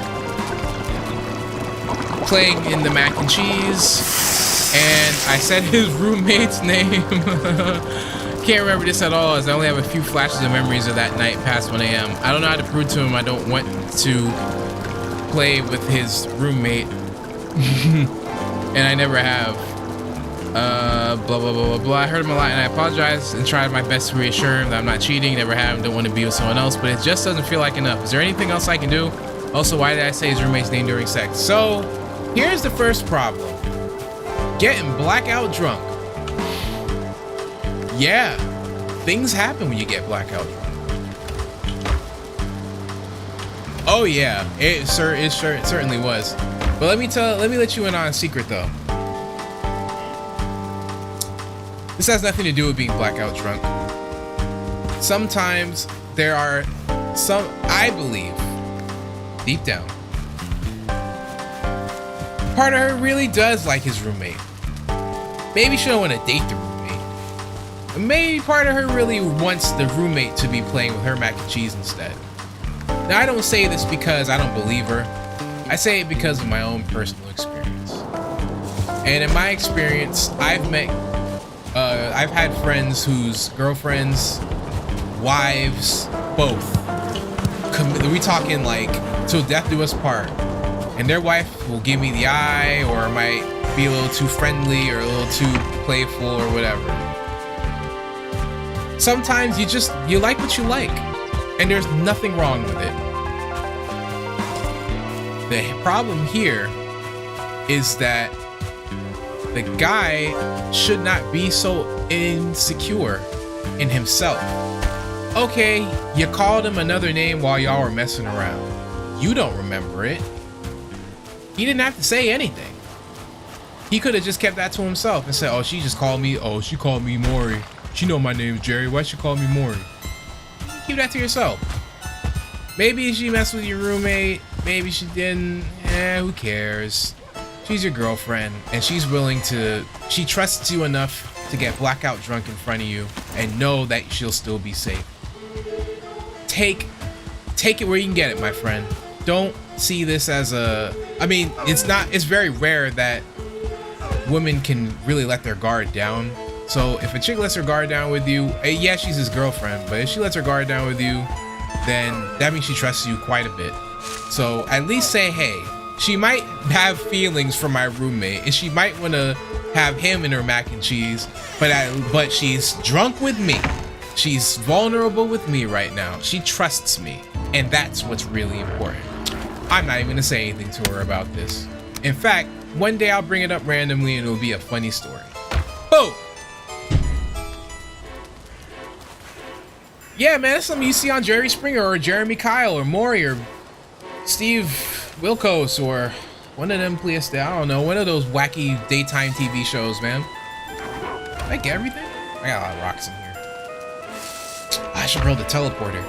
playing in the mac and cheese, and I said his roommate's name. Can't remember this at all, as I only have a few flashes of memories of that night past 1 a.m. I don't know how to prove to him I don't want to play with his roommate. And I never have. Blah, blah, blah, blah, blah. I heard him a lot and I apologized and tried my best to reassure him that I'm not cheating, never have, don't want to be with someone else, but it just doesn't feel like enough. Is there anything else I can do? Also, why did I say his roommate's name during sex? So, here's the first problem. Getting blackout drunk. Yeah, things happen when you get blackout drunk. Oh yeah, it certainly was. But let me let you in on a secret though. This has nothing to do with being blackout drunk. Sometimes there are some, I believe, deep down, part of her really does like his roommate. Maybe she don't want to date the roommate. Maybe part of her really wants the roommate to be playing with her mac and cheese instead. Now, I don't say this because I don't believe her. I say it because of my own personal experience. And in my experience, I've had friends whose girlfriends, wives, both, we talking like till death do us part. And their wife will give me the eye or might be a little too friendly or a little too playful or whatever. Sometimes you like what you like, and there's nothing wrong with it. The problem here is that the guy should not be so insecure in himself. Okay, you called him another name while y'all were messing around. You don't remember it. He didn't have to say anything. He could have just kept that to himself and said, oh, she called me Maury. She know my name's Jerry. Why she call me Maury? Keep that to yourself. Maybe she messed with your roommate. Maybe she didn't. Who cares? She's your girlfriend, and she trusts you enough to get blackout drunk in front of you and know that she'll still be safe. Take it where you can get it, my friend. Don't see this as it's very rare that women can really let their guard down. So if a chick lets her guard down with you, yeah, she's his girlfriend, but if she lets her guard down with you, then that means she trusts you quite a bit. So at least say, hey, she might have feelings for my roommate, and she might want to have him in her mac and cheese, but she's drunk with me. She's vulnerable with me right now. She trusts me, and that's what's really important. I'm not even gonna say anything to her about this. In fact, one day I'll bring it up randomly and it'll be a funny story. Boom. Yeah, man, that's something you see on Jerry Springer or Jeremy Kyle or Maury or Steve Wilkos or one of them, please. I don't know, one of those wacky daytime TV shows, man. Did I get everything? I got a lot of rocks in here. I should build a teleporter.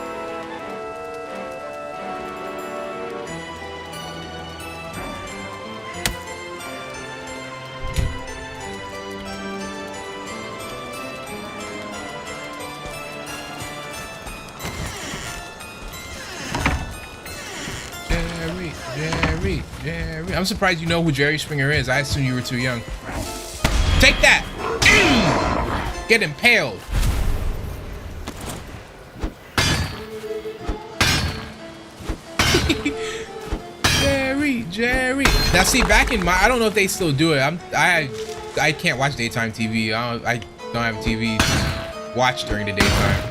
Jerry. I'm surprised you know who Jerry Springer is. I assume you were too young. Take that! Get impaled. Jerry. Now see, back in my, I don't know if they still do it. I can't watch daytime TV. I don't have a TV to watch during the daytime.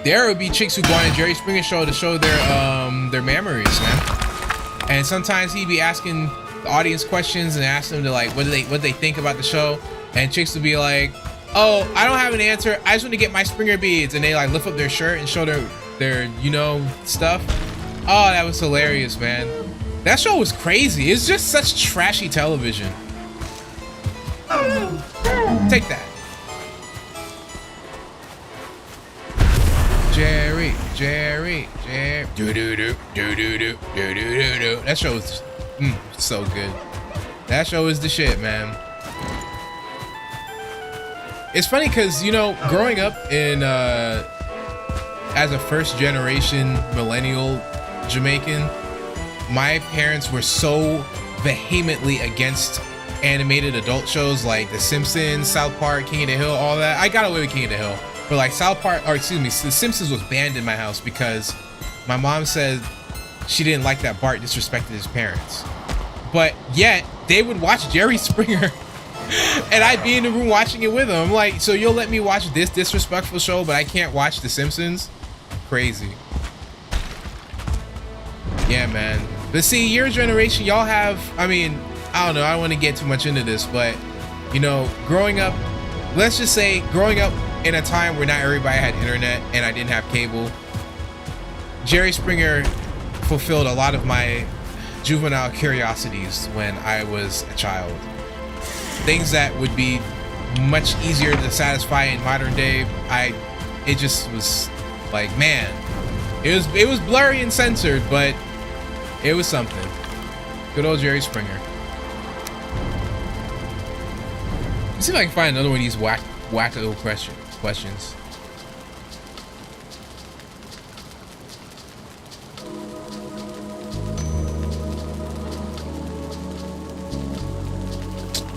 There would be chicks who go on a Jerry Springer show to show their memories, man. And sometimes he'd be asking the audience questions and ask them to like, what do they think about the show? And chicks would be like, oh, I don't have an answer. I just want to get my Springer beads. And they like lift up their shirt and show their stuff. Oh, that was hilarious, man. That show was crazy. It's just such trashy television. Take that. Jerry. Do. That show is so good. That show is the shit, man. It's funny because, you know, growing up in as a first generation millennial Jamaican, my parents were so vehemently against animated adult shows like The Simpsons, South Park, King of the Hill, all that. I got away with King of the Hill. But like South Park, or excuse me, The Simpsons was banned in my house because my mom said she didn't like that Bart disrespected his parents. But yet, they would watch Jerry Springer and I'd be in the room watching it with them. I'm like, so you'll let me watch this disrespectful show, but I can't watch The Simpsons? Crazy. Yeah, man. But see, your generation, y'all have, I mean, I don't know, I don't want to get too much into this, but, you know, growing up, let's just say, growing up in a time where not everybody had internet and I didn't have cable, Jerry Springer fulfilled a lot of my juvenile curiosities when I was a child. Things that would be much easier to satisfy in modern day, it just was like, man, it was blurry and censored, but it was something. Good old Jerry Springer. Let's see if I can find another one of these wacko questions.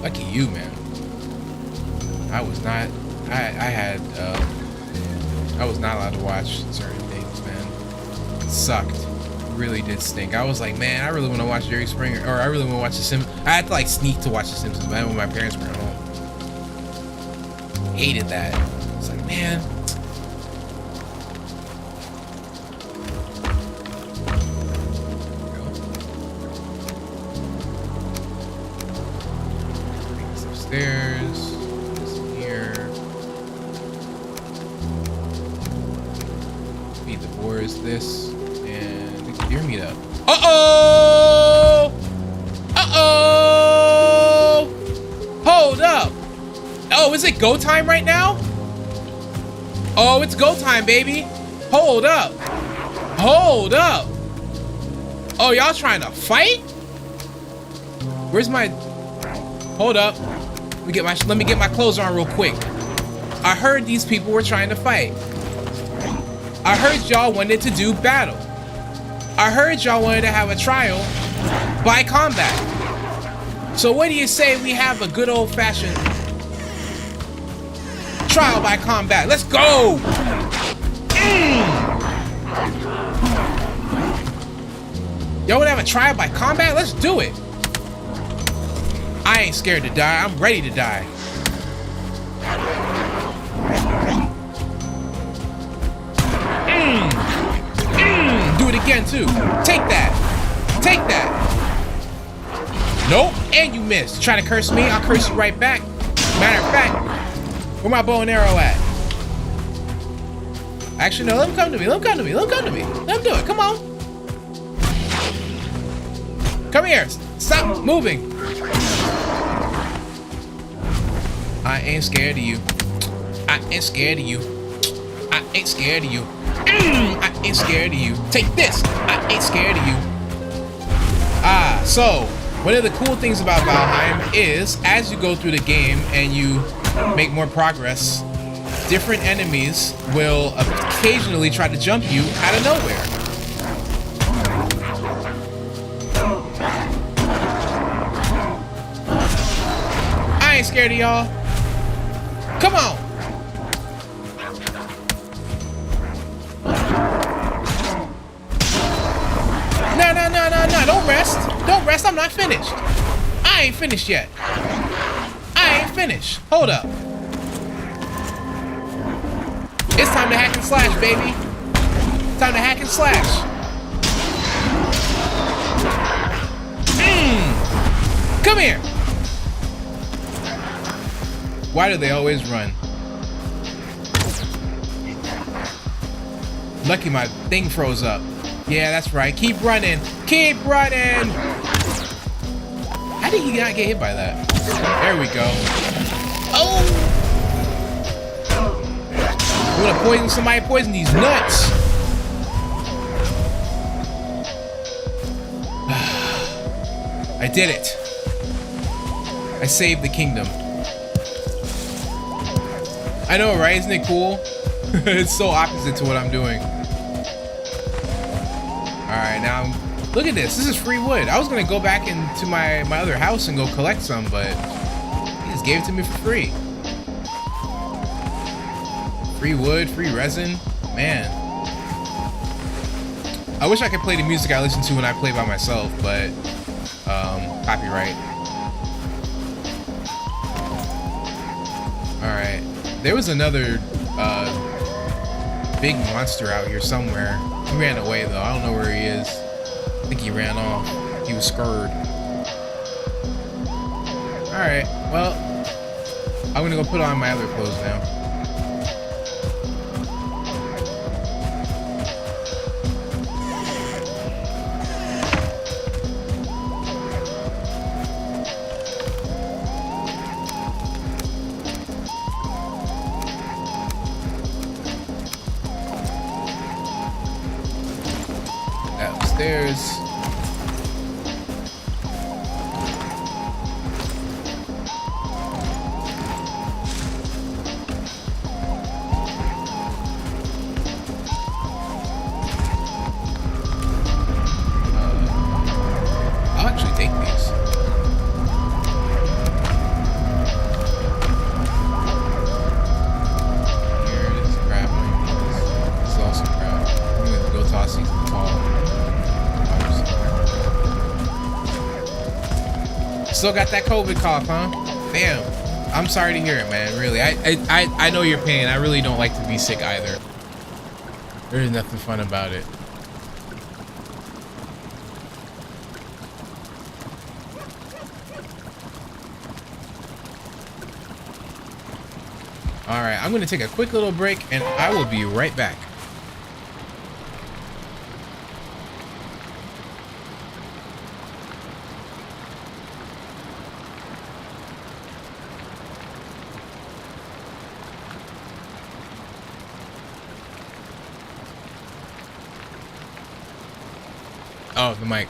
Lucky you, man. I was not. I was not allowed to watch certain things, man. It sucked. It really did stink. I was like, man, I really want to watch Jerry Springer, or I really want to watch The Simpsons. I had to like sneak to watch The Simpsons, man, when my parents were at home. Hated that. It's like, man. Upstairs, this here. Feed the boars this, and the deer meat up. Uh-oh! Uh-oh! Hold up! Oh, is it go time right now? Oh, it's go time, baby. Hold up. Hold up. Oh, y'all trying to fight? Where's my... Hold up. Let me get my clothes on real quick. I heard these people were trying to fight. I heard y'all wanted to do battle. I heard y'all wanted to have a trial by combat. So what do you say we have a good old-fashioned trial by combat? Let's go! Y'all wanna have a trial by combat? Let's do it. I ain't scared to die. I'm ready to die. Do it again too. Take that. Take that. Nope, and you missed. Trying to curse me? I'll curse you right back. Matter of fact, where my bow and arrow at? Actually, no, let him come to me. Let him come to me. Let him come to me. Let him do it. Come on. Come here. Stop moving. I ain't scared of you. I ain't scared of you. I ain't scared of you. I ain't scared of you. Take this. I ain't scared of you. So one of the cool things about Valheim is as you go through the game and you make more progress, different enemies will occasionally try to jump you out of nowhere. I ain't scared of y'all. Come on. No, don't rest. Don't rest, I'm not finished. I ain't finished yet. I ain't finished. Hold up. It's time to hack and slash, baby. Time to hack and slash. Come here. Why do they always run? Lucky my thing froze up. Yeah, that's right. Keep running. Keep running. How did he not get hit by that? There we go. Oh! I'm gonna poison somebody. Poison these nuts. I did it. I saved the kingdom. I know, right? Isn't it cool? It's so opposite to what I'm doing. All right, now look at this. This is free wood. I was gonna go back into my other house and go collect some, but he just gave it to me for free. Free wood, free resin, man. I wish I could play the music I listen to when I play by myself, but copyright. All right, there was another big monster out here somewhere. He ran away though. I don't know where he is. I think he ran off. He was scared. Alright, well, I'm gonna go put on my other clothes now. Upstairs. I'll actually take these. Here it is, grappling. This is also crap. I'm gonna go toss these in the tall. Still got that COVID cough, huh? Damn. I'm sorry to hear it, man. Really. I know your pain. I really don't like to be sick either. There's nothing fun about it. Alright, I'm gonna take a quick little break and I will be right back. Oh, the mic.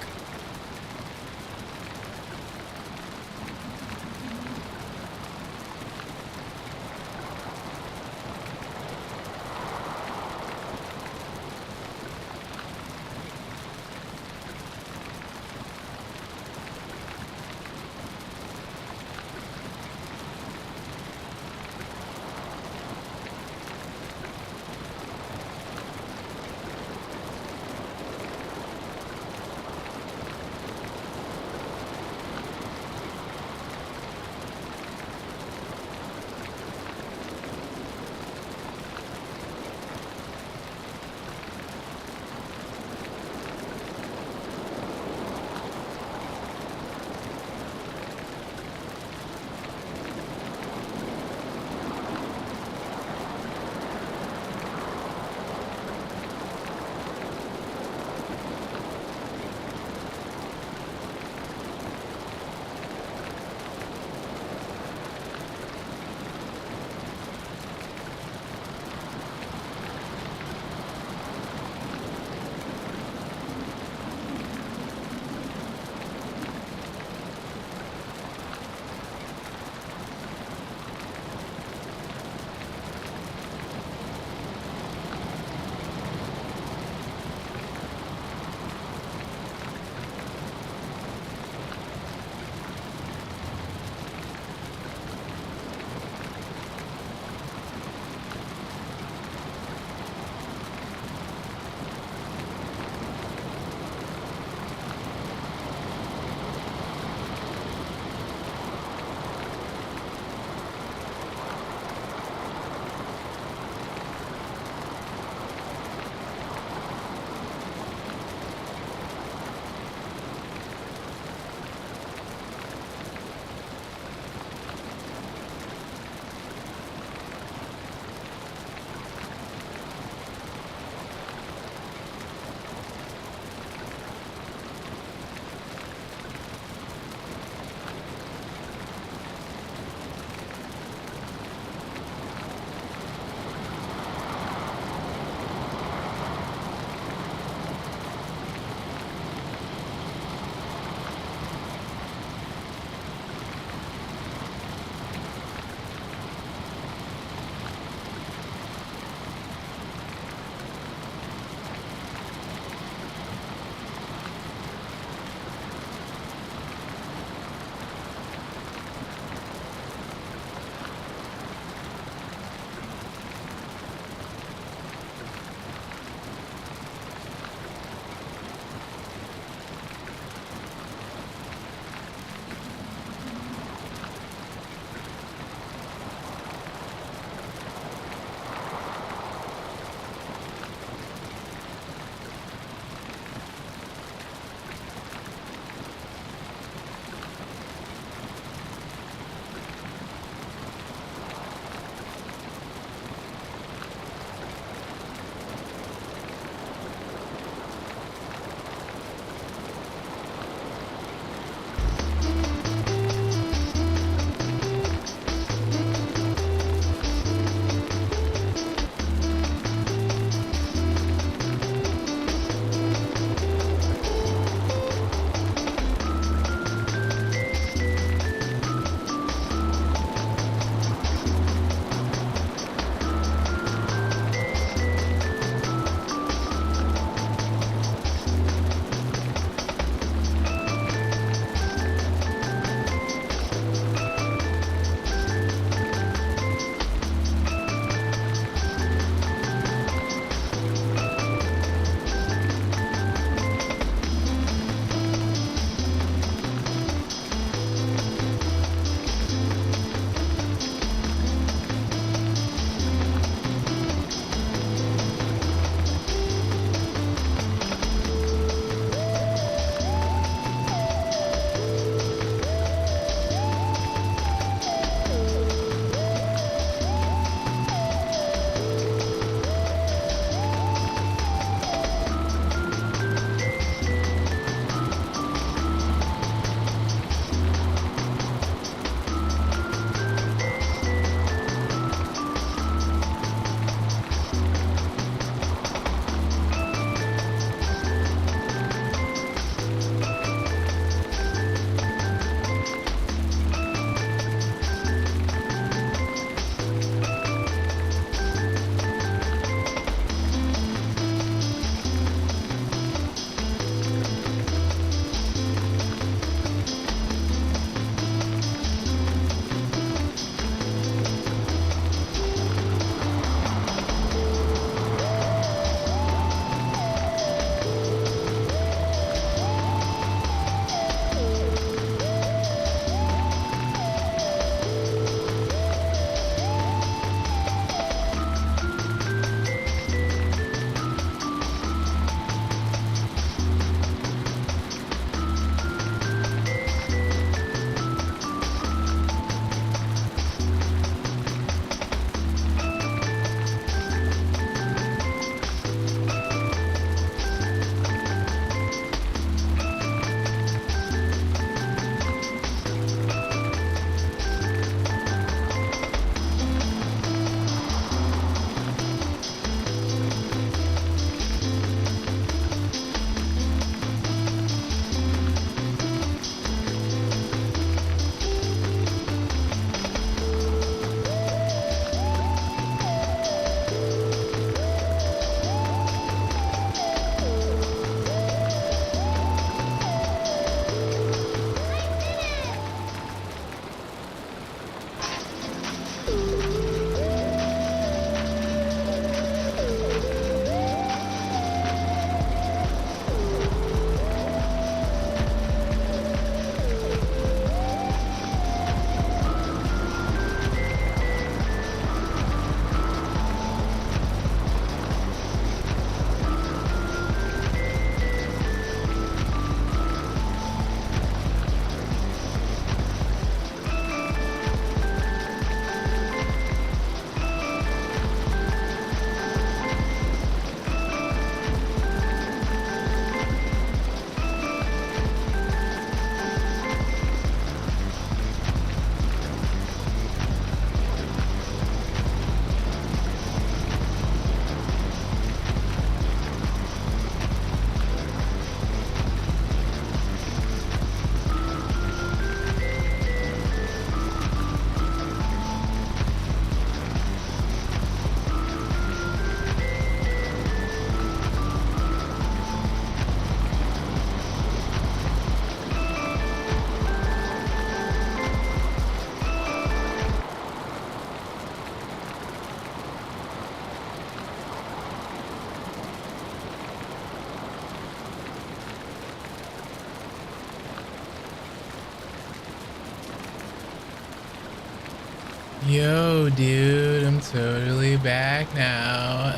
Yo, dude, I'm totally back now.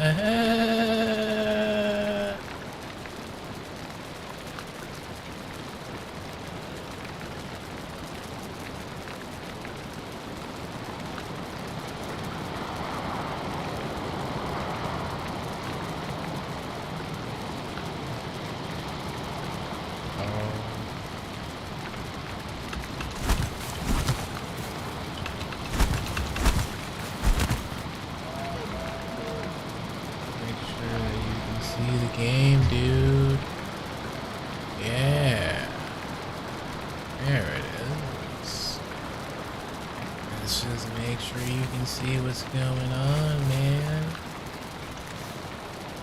Game, dude. Yeah. There it is. Let's just make sure you can see what's going on, man.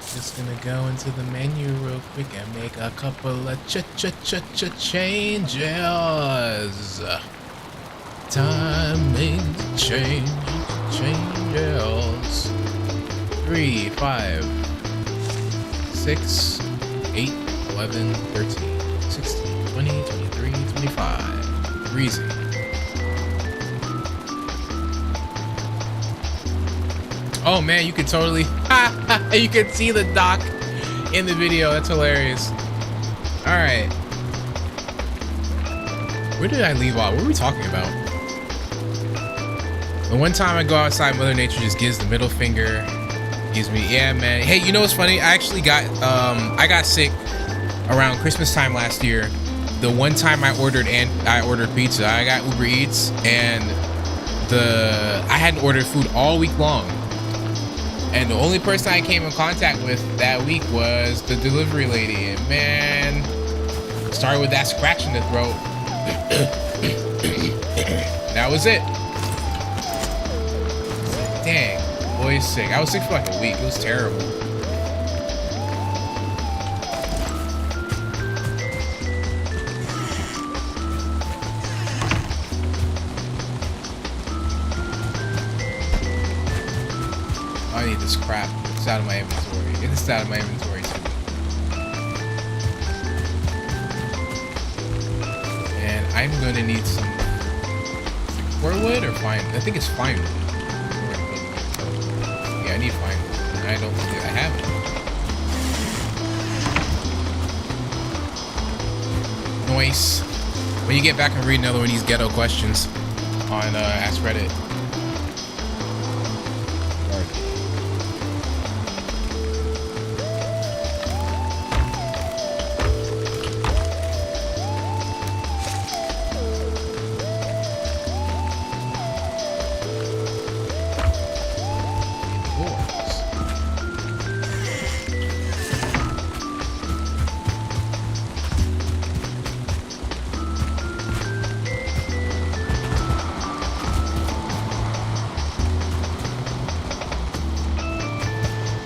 Just gonna go into the menu real quick and make a couple of changes. Timing changes. 3, 5, 6, 8, 11, 13, 16, 20, 23, 25. Easy. Oh man, you could totally, you could see the dock in the video. That's hilarious. All right. Where did I leave off? What were we talking about? The one time I go outside, Mother Nature just gives the middle finger. Gives me, yeah, man. Hey, you know what's funny? I actually got, I got sick around Christmas time last year. The one time I ordered pizza, I got Uber Eats, and I hadn't ordered food all week long. And the only person I came in contact with that week was the delivery lady. And man, started with that scratch in the throat. That was it. Dang. Boy's sick. I was sick for like a week. It was terrible. I need this crap. It's out of my inventory. Get this out of my inventory too. And I'm gonna need some wood or fine. I think it's fine wood. I need fine wood. I don't think I have it. Noise. When you get back and read another one of these ghetto questions on Ask Reddit.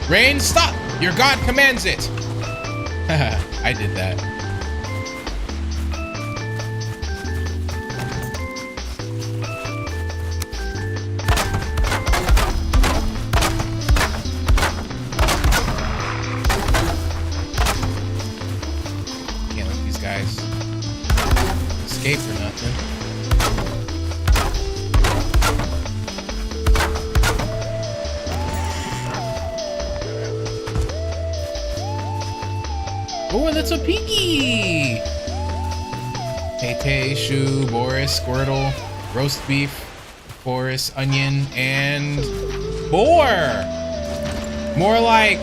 Rain, stop! Your god commands it! I did that. Can't let these guys escape or nothing. Oh, that's a piggy! Tay, Shu, Boris, Squirtle, roast beef, Boris, onion, and boar! More like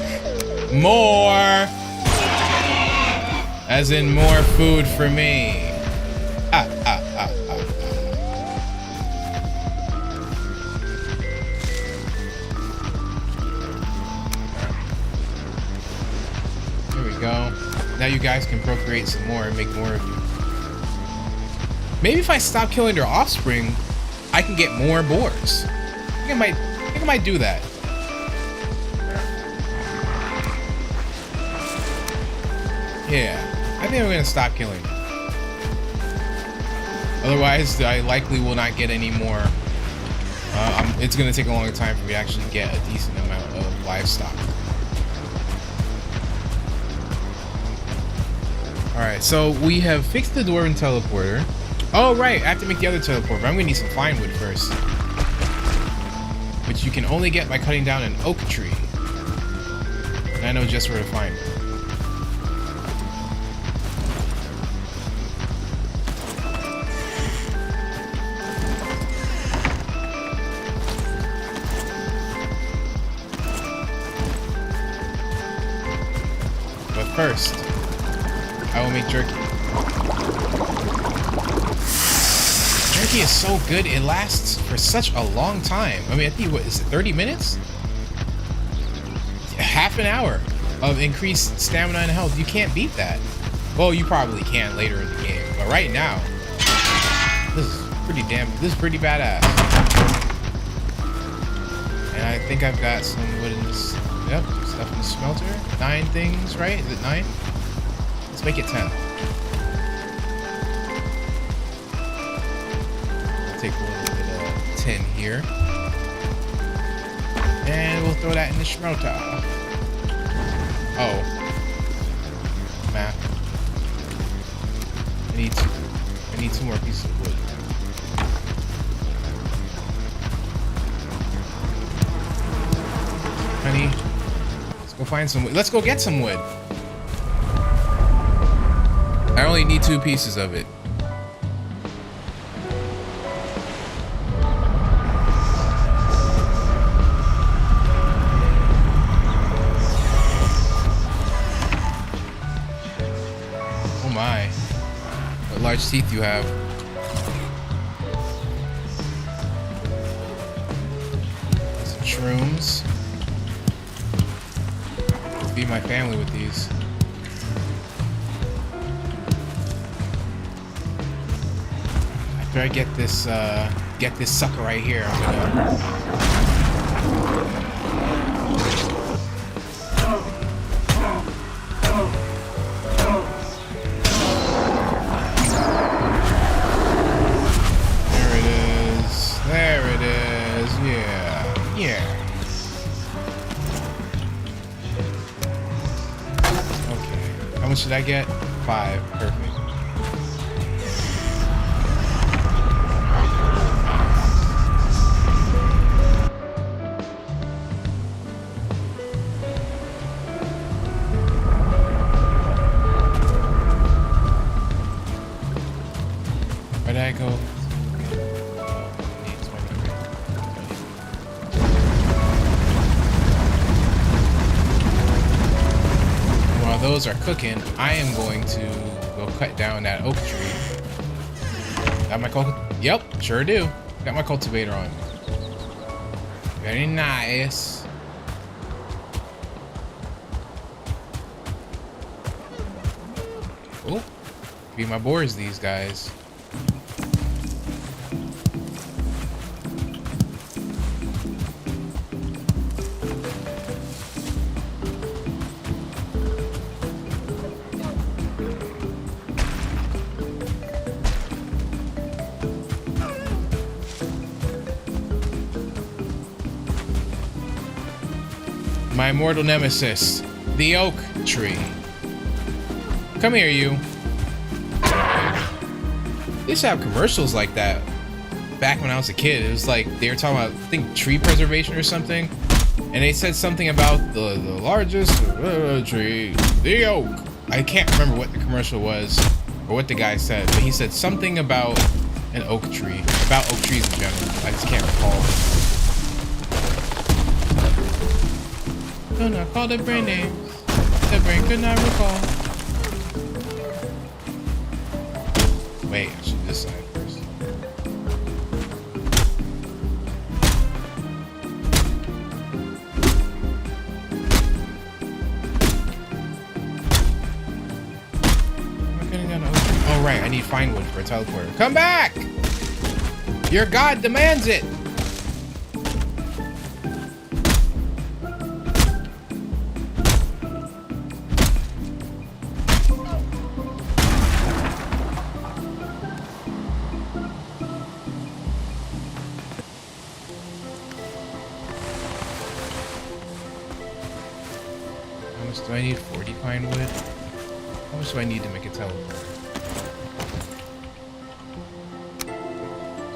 more! As in more food for me. There we go. Now you guys can procreate some more and make more of you. Maybe if I stop killing their offspring, I can get more boars. I think I might do that. Yeah, I think I'm gonna stop killing. Otherwise, I likely will not get any more. It's gonna take a longer time for me to actually get a decent amount of livestock. Alright, so we have fixed the Dwarven teleporter. Oh, right, I have to make the other teleporter, but I'm gonna need some fine wood first. which you can only get by cutting down an oak tree. And I know just where to find it. But first, I will make jerky. Jerky is so good, it lasts for such a long time. I mean, I think, what is it, 30 minutes? Half an hour of increased stamina and health. You can't beat that. Well, you probably can later in the game, but right now, this is pretty badass. And I think I've got some wood in this. Yep, stuff in the smelter. 9 things, right? Is it 9? Let's make it 10. I'll take a little bit of tin here. And we'll throw that in the smelter. Oh. Map. I need 2 more pieces of wood. Honey, let's go find some wood. Let's go get some wood. I only need 2 pieces of it. Oh my. What large teeth you have. Some shrooms. Feed my family with these. After I get this sucker right here, I'm gonna. There it is. There it is. Yeah. Yeah. How much did I get? 5. Perfect. Where did I go? While those are cooking, I am going to go cut down that oak tree. Got my Yep, sure do. Got my cultivator on. Very nice. Oh, be my boars, these guys. My immortal nemesis, the oak tree. Come here, you. They used to have commercials like that back when I was a kid. It was like they were talking about, I think, tree preservation or something, and they said something about the largest tree, the oak. I can't remember what the commercial was or what the guy said, but he said something about an oak tree, about oak trees in general. I just can't recall. Do not call the brain names. The brain could not recall. Wait, I should decide first. I'm getting down to ocean. Oh right, I need fine wood for a teleporter. Come back! Your god demands it! Do I need 40 pine wood? How much do I need to make a teleport?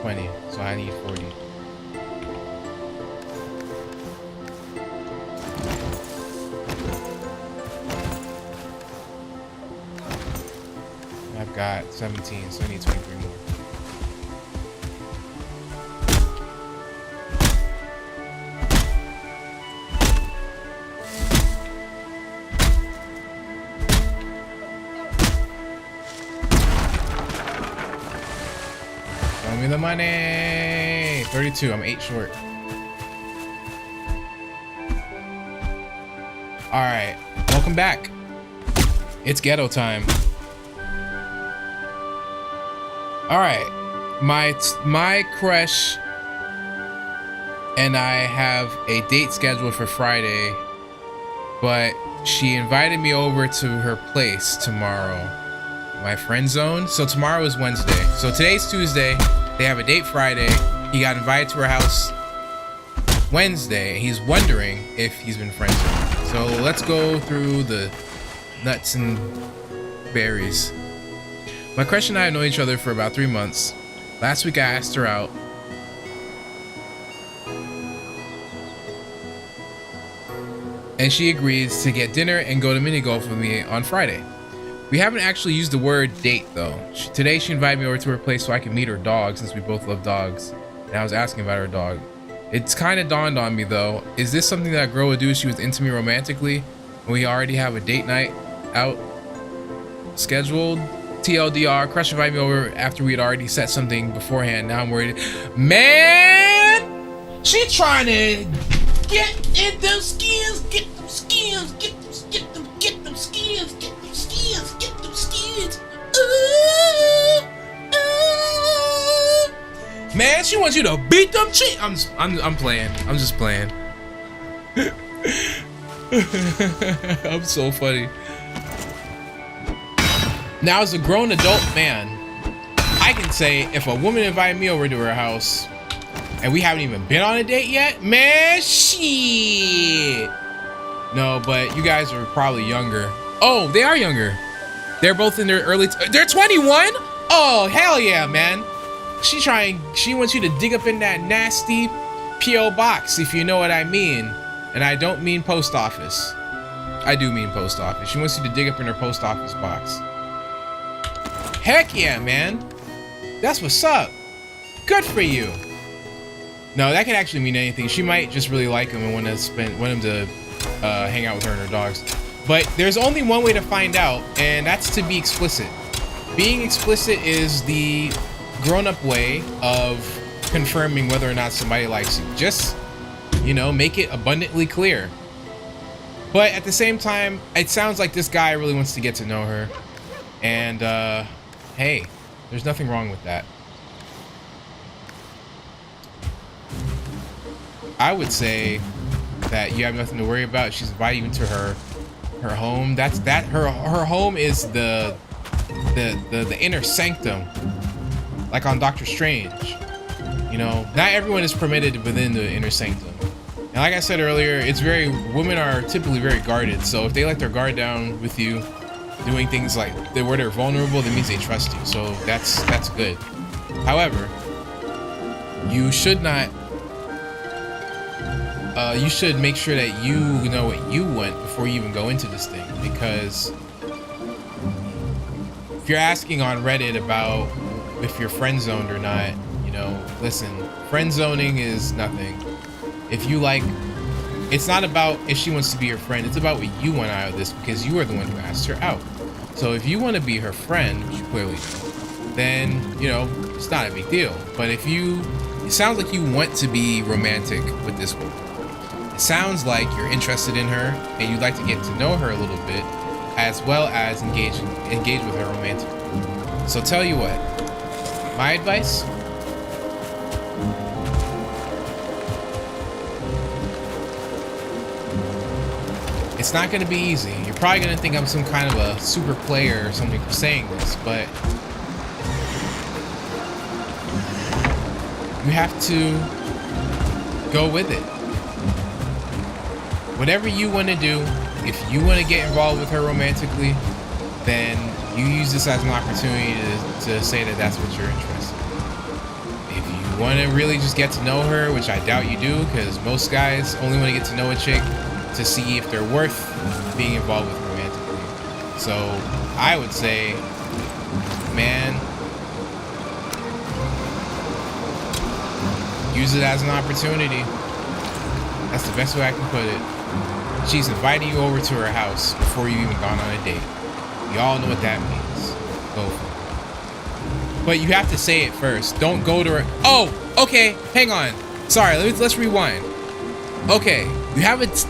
20, so I need 40. got 17, so I need 23 more. Show me the money. 32. I'm 8 short. All right, welcome back. It's ghetto time. All right, my crush and I have a date scheduled for Friday, but she invited me over to her place tomorrow. My friend zone. So tomorrow is Wednesday. So today's Tuesday. They have a date Friday. He got invited to her house Wednesday. He's wondering if he's been friend zoned. So let's go through the nuts and berries. My crush and I have known each other for about 3 months. Last week I asked her out. And she agrees to get dinner and go to mini golf with me on Friday. We haven't actually used the word date though. Today she invited me over to her place so I can meet her dog since we both love dogs. And I was asking about her dog. It's kind of dawned on me though. Is this something that a girl would do if she was into me romantically? When we already have a date night out scheduled? TLDR, crush invited me over after we had already set something beforehand. Now I'm worried. Man! She trying to get in them skins, get them skins, get them skins, get them skins, get them skins, get them skins. Man, she wants you to beat them cheeks. I'm playing. I'm just playing. I'm so funny. Now, as a grown adult man, I can say if a woman invited me over to her house and we haven't even been on a date yet, man, shit. No, but you guys are probably younger. Oh, they are younger. They're both in their they're 21? Oh, hell yeah, man. She wants you to dig up in that nasty P.O. box, if you know what I mean. And I don't mean post office. I do mean post office. She wants you to dig up in her post office box. Heck yeah, man. That's what's up. Good for you. No, that could actually mean anything. She might just really like him and want him to hang out with her and her dogs. But there's only one way to find out, and that's to be explicit. Being explicit is the grown-up way of confirming whether or not somebody likes you. Just, you know, make it abundantly clear. But at the same time, it sounds like this guy really wants to get to know her. And, hey, there's nothing wrong with that. I would say that you have nothing to worry about. She's inviting you into her home. Her home is the inner sanctum, like on Doctor Strange. You know, not everyone is permitted within the inner sanctum. And like I said earlier, women are typically very guarded. So if they let their guard down with you, doing things like where they're vulnerable, that means they trust you. So that's good. However, you should not. You should make sure that you know what you want before you even go into this thing, because if you're asking on Reddit about if you're friend zoned or not, you know, listen, friend zoning is nothing. If you like, it's not about if she wants to be your friend, it's about what you want out of this, because you are the one who asked her out. So if you want to be her friend, which you clearly do, then, you know, it's not a big deal. But it sounds like you want to be romantic with this woman. It sounds like you're interested in her and you'd like to get to know her a little bit, as well as engage with her romantically. So tell you what, my advice, it's not going to be easy. You're probably going to think I'm some kind of a super player or something for saying this, but you have to go with it. Whatever you want to do, if you want to get involved with her romantically, then you use this as an opportunity to say that that's what you're interested in. If you want to really just get to know her, which I doubt you do, because most guys only want to get to know a chick to see if they're worth being involved with romantically. So I would say man. Use it as an opportunity. That's the best way I can put it. She's inviting you over to her house before you even gone on a date. Y'all know what that means. Go for it. But you have to say it first. Don't go to her. Oh, okay. Hang on. Sorry. Let's rewind. Okay.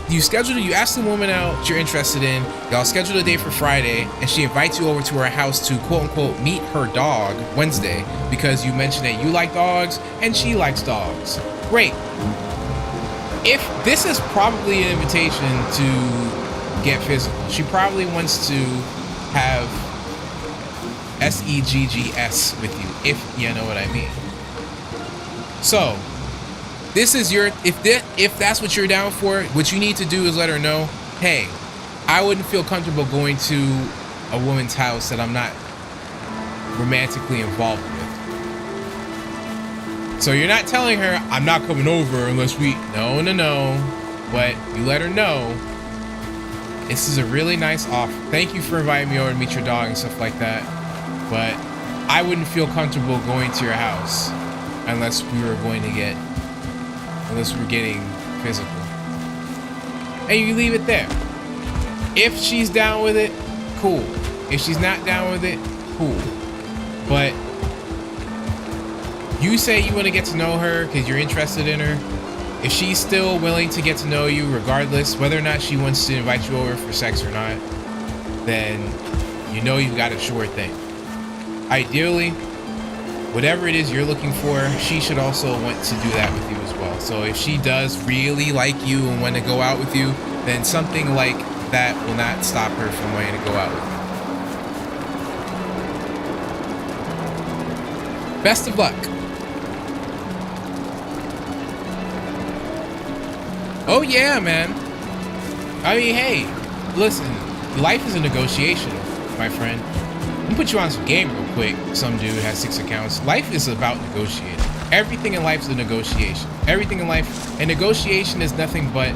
You scheduled it. You asked the woman out you're interested in. Y'all scheduled a date for Friday, and she invites you over to her house to quote unquote meet her dog Wednesday because you mentioned that you like dogs and she likes dogs. Great. If this is probably an invitation to get physical, she probably wants to have SEGGS with you, if you know what I mean. So this is your, if that's what you're down for, what you need to do is let her know, hey, I wouldn't feel comfortable going to a woman's house that I'm not romantically involved with. So you're not telling her, I'm not coming over unless we, no. But you let her know, this is a really nice offer. Thank you for inviting me over to meet your dog and stuff like that. But I wouldn't feel comfortable going to your house unless we were getting physical. And you leave it there. If she's down with it, cool. If she's not down with it, cool. But you say you want to get to know her because you're interested in her. If she's still willing to get to know you regardless, whether or not she wants to invite you over for sex or not, then you know you've got a sure thing. Ideally, whatever it is you're looking for, she should also want to do that with you as well. So if she does really like you and want to go out with you, then something like that will not stop her from wanting to go out with you. Best of luck. Oh yeah, man. I mean, hey, listen, life is a negotiation, my friend. Let me put you on some game real quick. Some dude has 6 accounts. Life is about negotiating. Everything in life is a negotiation. Everything in life, and negotiation is nothing but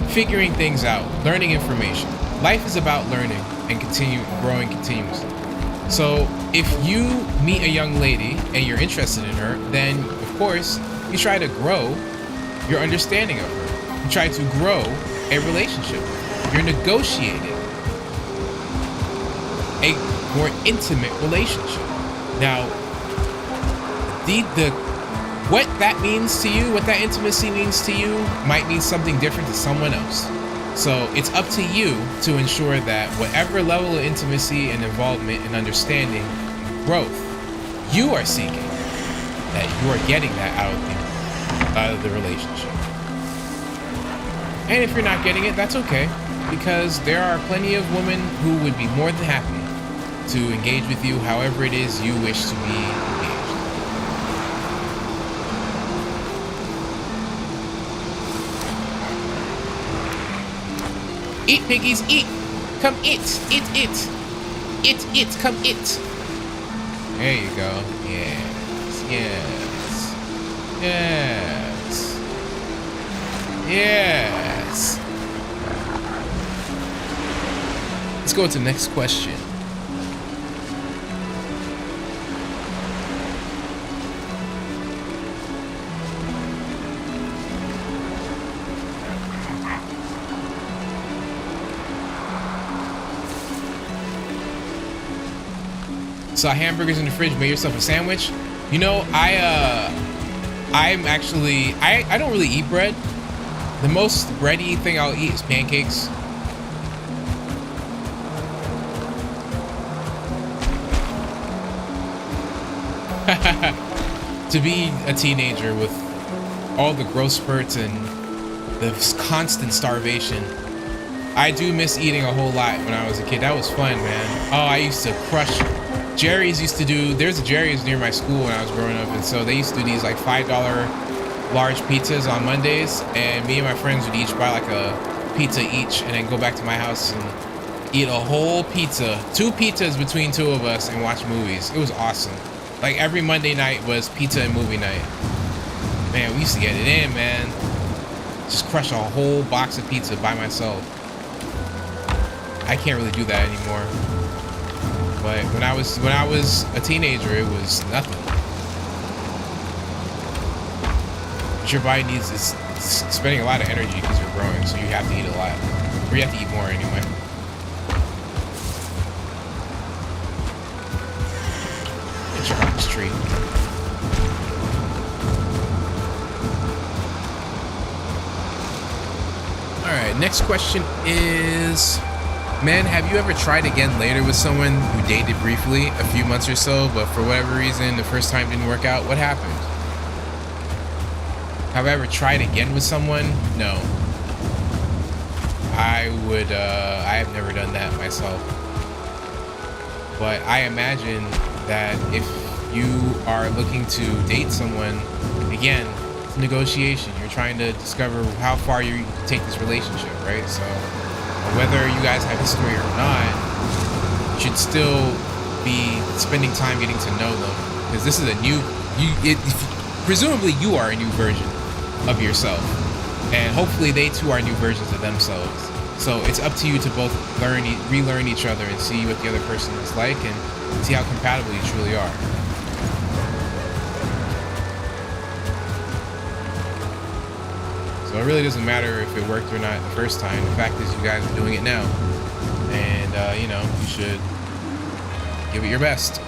figuring things out, learning information. Life is about learning and growing continuously. So if you meet a young lady and you're interested in her, then of course you try to grow your understanding of her. You try to grow a relationship. You're negotiating a more intimate relationship. Now, what that means to you, what that intimacy means to you, might mean something different to someone else. So it's up to you to ensure that whatever level of intimacy and involvement and understanding and growth you are seeking, that you are getting that out of the relationship. And if you're not getting it, that's okay, because there are plenty of women who would be more than happy to engage with you however it is you wish to be engaged. Eat, piggies, eat! Come eat! Eat, eat! Eat, eat, come eat! There you go. Yes, yes, yes, yes. Let's go to the next question. Saw hamburgers in the fridge, made yourself a sandwich. You know, I'm actually, I don't really eat bread. The most bready thing I'll eat is pancakes. To be a teenager with all the growth spurts and the constant starvation, I do miss eating a whole lot when I was a kid. That was fun, man. Oh, I used to crush. Jerry's used to do, there's a Jerry's near my school when I was growing up, and so they used to do these like $5 large pizzas on Mondays, and me and my friends would each buy like a pizza each and then go back to my house and eat a whole pizza, 2 pizzas between 2 of us, and watch movies. It was awesome. Like every Monday night was pizza and movie night. Man, we used to get it in, man. Just crush a whole box of pizza by myself. I can't really do that anymore. But when I was a teenager, it was nothing. But your body needs is spending a lot of energy because you're growing, so you have to eat a lot, or you have to eat more anyway. Get your box tree. All right, next question is, man, have you ever tried again later with someone who dated briefly, a few months or so, but for whatever reason, the first time didn't work out? What happened? Have I ever tried again with someone? No. I have never done that myself. But I imagine that if you are looking to date someone, again, it's negotiation. You're trying to discover how far you can take this relationship, right? So whether you guys have history or not, you should still be spending time getting to know them, because this is a new, presumably you are a new version of yourself, and hopefully they too are new versions of themselves. So it's up to you to both relearn each other and see what the other person is like, and see how compatible you truly are. So it really doesn't matter if it worked or not the first time. The fact is, you guys are doing it now, and you know, you should give it your best.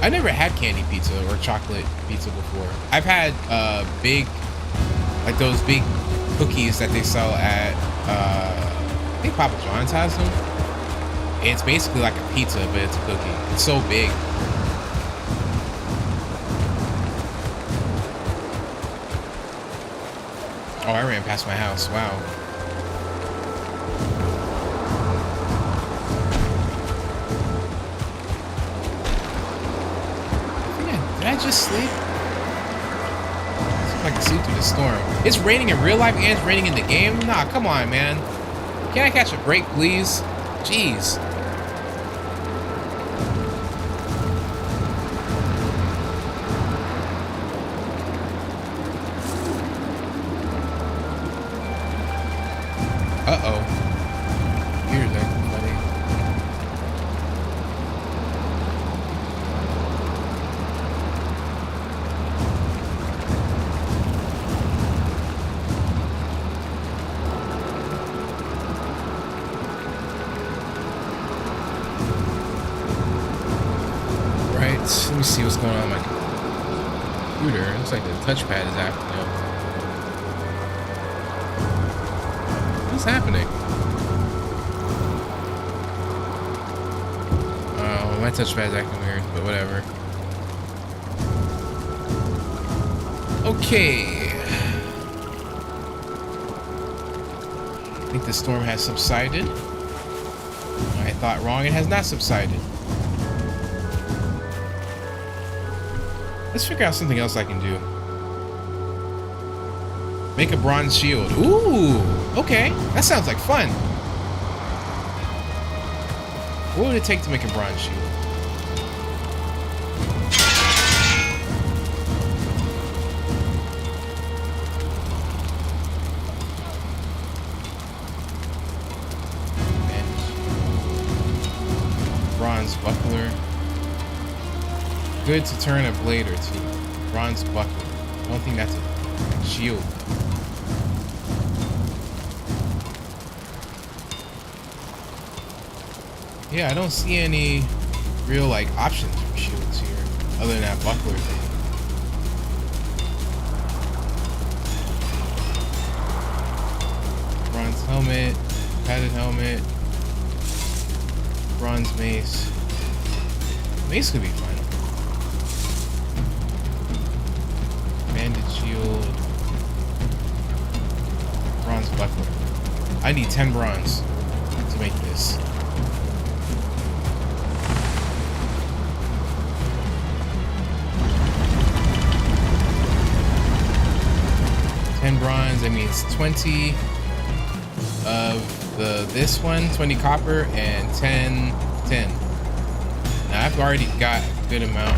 I never had candy pizza or chocolate pizza before. I've had big, like those big cookies that they sell at, I think Papa John's has them. It's basically like a pizza, but it's a cookie. It's so big. Oh, I ran past my house. Wow. Did I just sleep? I can sleep through the storm. It's raining in real life and it's raining in the game? Nah, come on, man. Can I catch a break, please? Jeez. Uh-oh. Here's that, buddy. Right, let me see what's going on with my computer. It looks like the touchpad is acting up. What's happening? Oh, my touchpad's acting weird, but whatever. Okay. I think the storm has subsided. I thought wrong, it has not subsided. Let's figure out something else I can do. Make a bronze shield. Ooh, okay. That sounds like fun. What would it take to make a bronze shield? Bronze buckler. Good to turn a blade or two. Bronze buckler. I don't think that's a shield. Yeah, I don't see any real like options for shields here, other than that buckler thing. Bronze helmet, padded helmet, bronze mace. Mace could be fine. Banded shield, bronze buckler. I need 10 bronze to make this. Bronze, that means 20 of this one, 20 copper, and 10 tin. Now I've already got a good amount.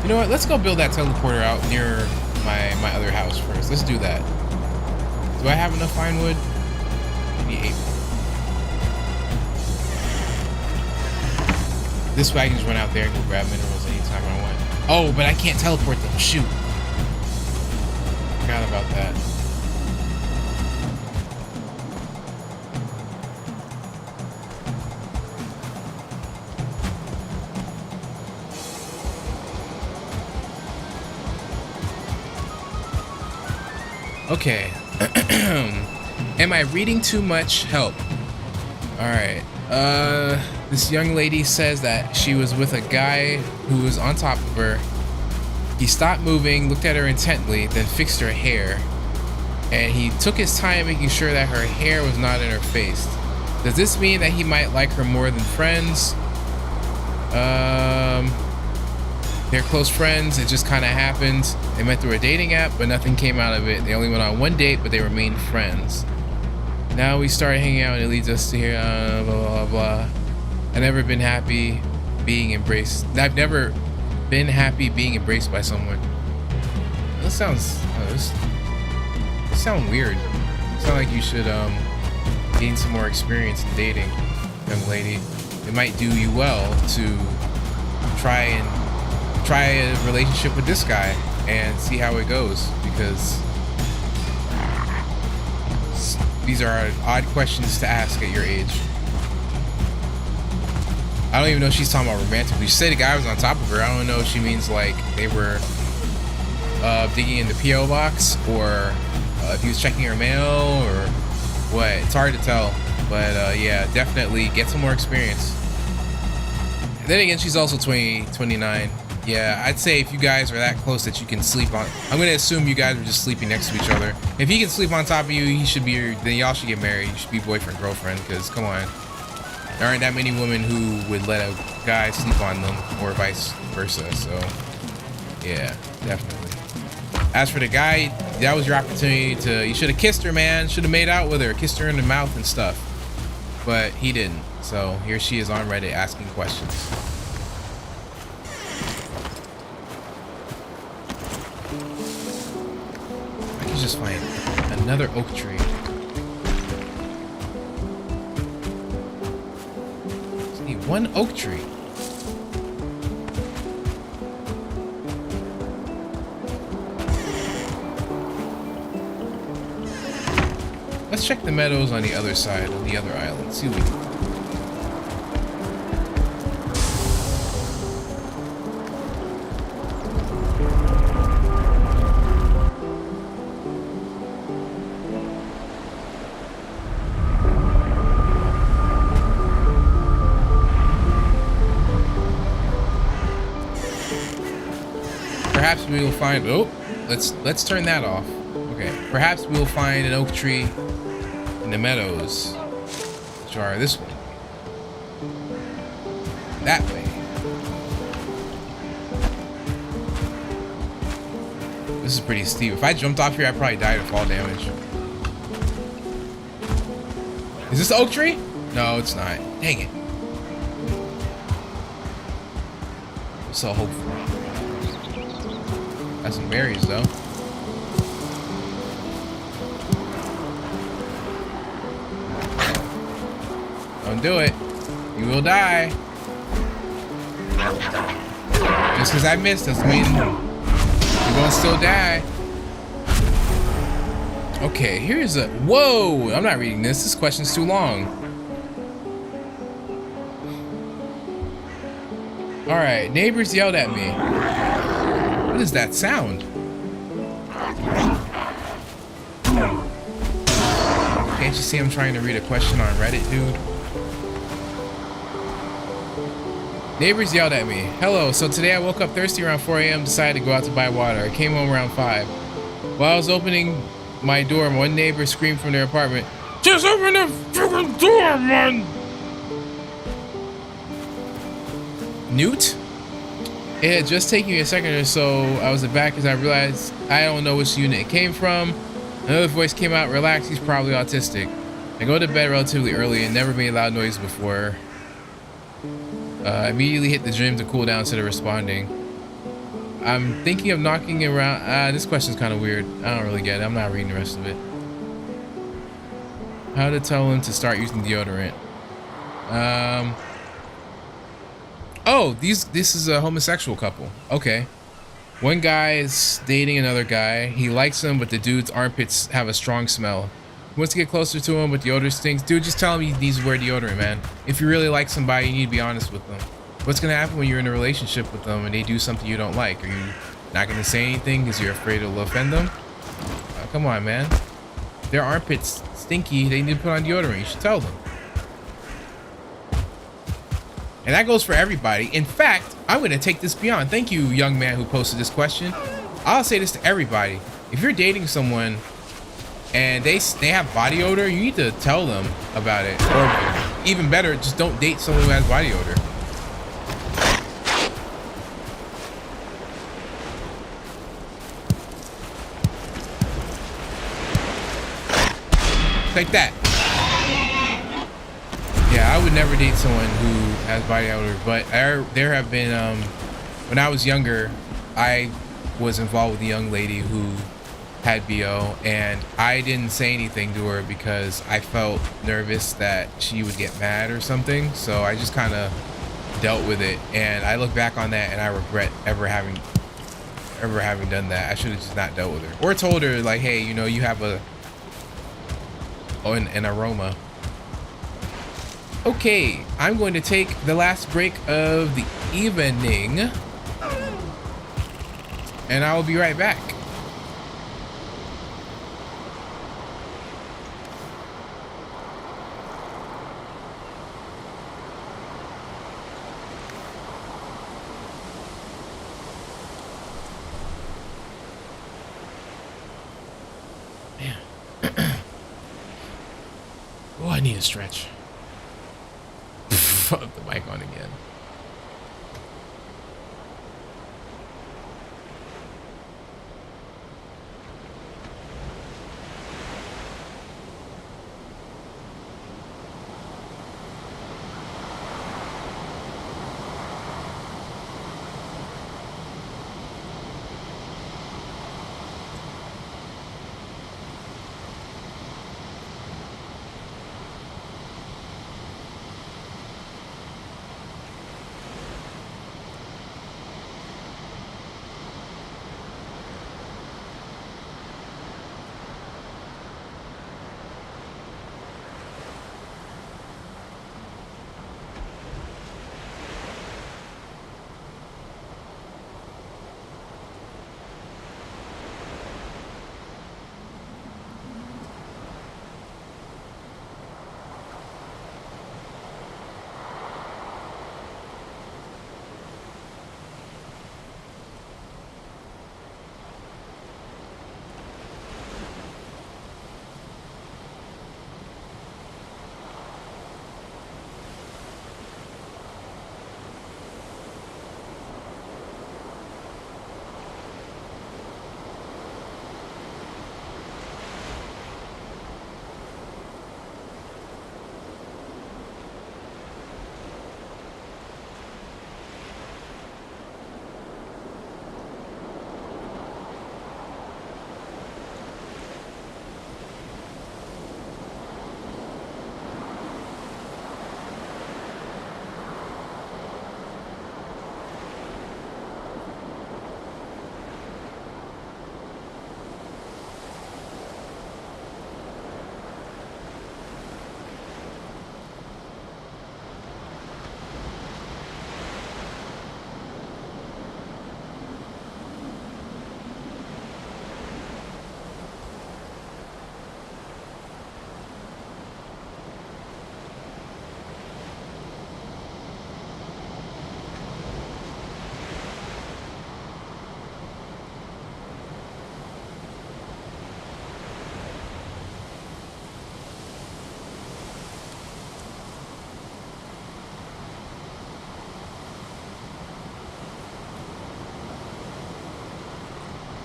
You know what? Let's go build that teleporter out near my other house first. Let's do that. Do I have enough fine wood? Maybe 8. This way I can just run out there and go grab minerals anytime I want. Oh, but I can't teleport them. Shoot. Forgot about that. Okay. Am I reading too much? Help. Alright. This young lady says that she was with a guy who was on top of her. He stopped moving, looked at her intently, then fixed her hair. And he took his time making sure that her hair was not in her face. Does this mean that he might like her more than friends? They're close friends. It just kind of happened. They met through a dating app, but nothing came out of it. They only went on one date, but they remained friends. Now we started hanging out, and it leads us to here. Blah blah blah. I've never been happy being embraced. I've never been happy being embraced by someone. This sounds. This sounds weird. It sounds like you should gain some more experience in dating, young lady. It might do you well to try a relationship with this guy and see how it goes, because these are odd questions to ask at your age. I don't even know if she's talking about romantically. She said the guy was on top of her. I don't know if she means like they were digging in the P.O. box, or if he was checking her mail, or what. It's hard to tell, but yeah, definitely get some more experience. Then again, she's also 29. Yeah, I'd say if you guys are that close that you can sleep on, I'm gonna assume you guys are just sleeping next to each other. If he can sleep on top of you, he should be. Then y'all should get married. You should be boyfriend girlfriend. Because come on, there aren't that many women who would let a guy sleep on them, or vice versa. So yeah, definitely. As for the guy, that was your opportunity to. You should have kissed her, man. Should have made out with her, kissed her in the mouth and stuff. But he didn't. So here she is on Reddit asking questions. Just find another oak tree. Just need one oak tree. Let's check the meadows on the other side, on the other island. See what we can. Perhaps we will find. Oh, let's turn that off. Okay. Perhaps we will find an oak tree in the meadows, which are this way, that way. This is pretty steep. If I jumped off here, I'd probably die to fall damage. Is this the oak tree? No, it's not. Dang it. I'm so hopeful. Got some berries though. Don't do it. You will die. Just because I missed doesn't mean you're gonna still die. Okay, here's a. Whoa! I'm not reading this. This question's too long. Alright, neighbors yelled at me. What is that sound? Can't you see I'm trying to read a question on Reddit, dude? Neighbors yelled at me. Hello, so today I woke up thirsty around 4 a.m. decided to go out to buy water. I came home around 5. While I was opening my door, one neighbor screamed from their apartment, "Just open the freaking door, man!" Newt? It had just taken me a second or so. I was back as I realized I don't know which unit it came from. Another voice came out, "Relax, he's probably autistic." I go to bed relatively early and never made loud noise before. I immediately hit the gym to cool down instead of responding. I'm thinking of knocking around. This question's kind of weird. I don't really get it. I'm not reading the rest of it. How to tell him to start using deodorant. Oh, this is a homosexual couple. Okay. One guy is dating another guy. He likes him, but the dude's armpits have a strong smell. He wants to get closer to him, but the odor stinks. Dude, just tell him he needs to wear deodorant, man. If you really like somebody, you need to be honest with them. What's gonna happen when you're in a relationship with them and they do something you don't like? Are you not gonna say anything because you're afraid it'll offend them? Come on, man. Their armpits stinky. They need to put on deodorant. You should tell them. And that goes for everybody. In fact, I'm going to take this beyond. Thank you, young man who posted this question. I'll say this to everybody. If you're dating someone and they have body odor, you need to tell them about it. Or even better, just don't date someone who has body odor. Like that. Yeah, I would never date someone who has body odor, but there have been, when I was younger, I was involved with a young lady who had BO, and I didn't say anything to her because I felt nervous that she would get mad or something, so I just kind of dealt with it, and I look back on that and I regret ever having done that. I should have just not dealt with her. Or told her, like, hey, you know, you have an aroma. Okay, I'm going to take the last break of the evening, and I will be right back. Man. Oh, I need a stretch. Put the mic on again.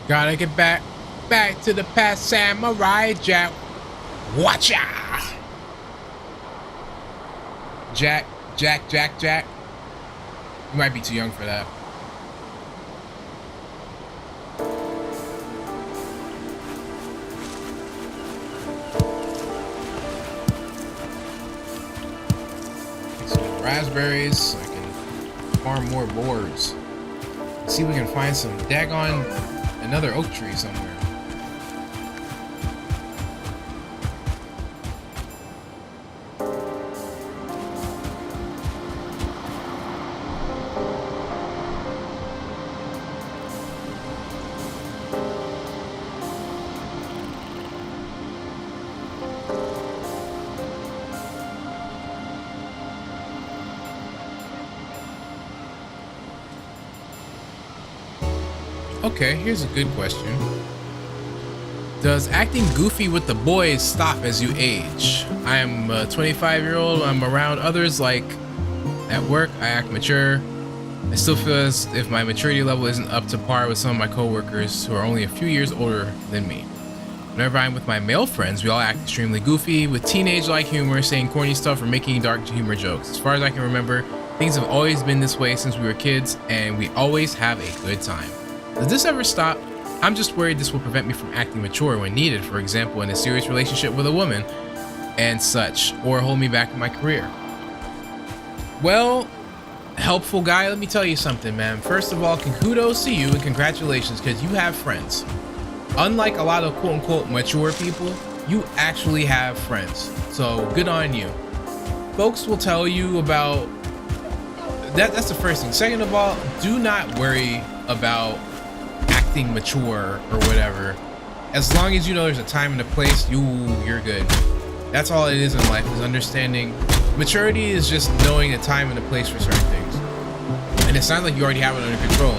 Gotta get back to the past, Samurai Jack. Watcha! Jack. You might be too young for that. raspberries so I can farm more boards. See if we can find some daggone another oak tree somewhere. Okay, here's a good question. Does acting goofy with the boys stop as you age? I am a 25-year-old. I'm around others, like at work, I act mature. I still feel as if my maturity level isn't up to par with some of my coworkers who are only a few years older than me. Whenever I'm with my male friends, we all act extremely goofy with teenage-like humor, saying corny stuff or making dark humor jokes. As far as I can remember, things have always been this way since we were kids, and we always have a good time. Does this ever stop? I'm just worried this will prevent me from acting mature when needed, for example, in a serious relationship with a woman and such, or hold me back in my career. Well, helpful guy, let me tell you something, man. First of all, kudos to you and congratulations, because you have friends. Unlike a lot of quote-unquote mature people, you actually have friends. So good on you. Folks will tell you about that's the first thing. Second of all, do not worry about acting mature or whatever. As long as you know there's a time and a place, you're good. That's all it is in life, is understanding. Maturity is just knowing a time and a place for certain things. And it sounds like you already have it under control.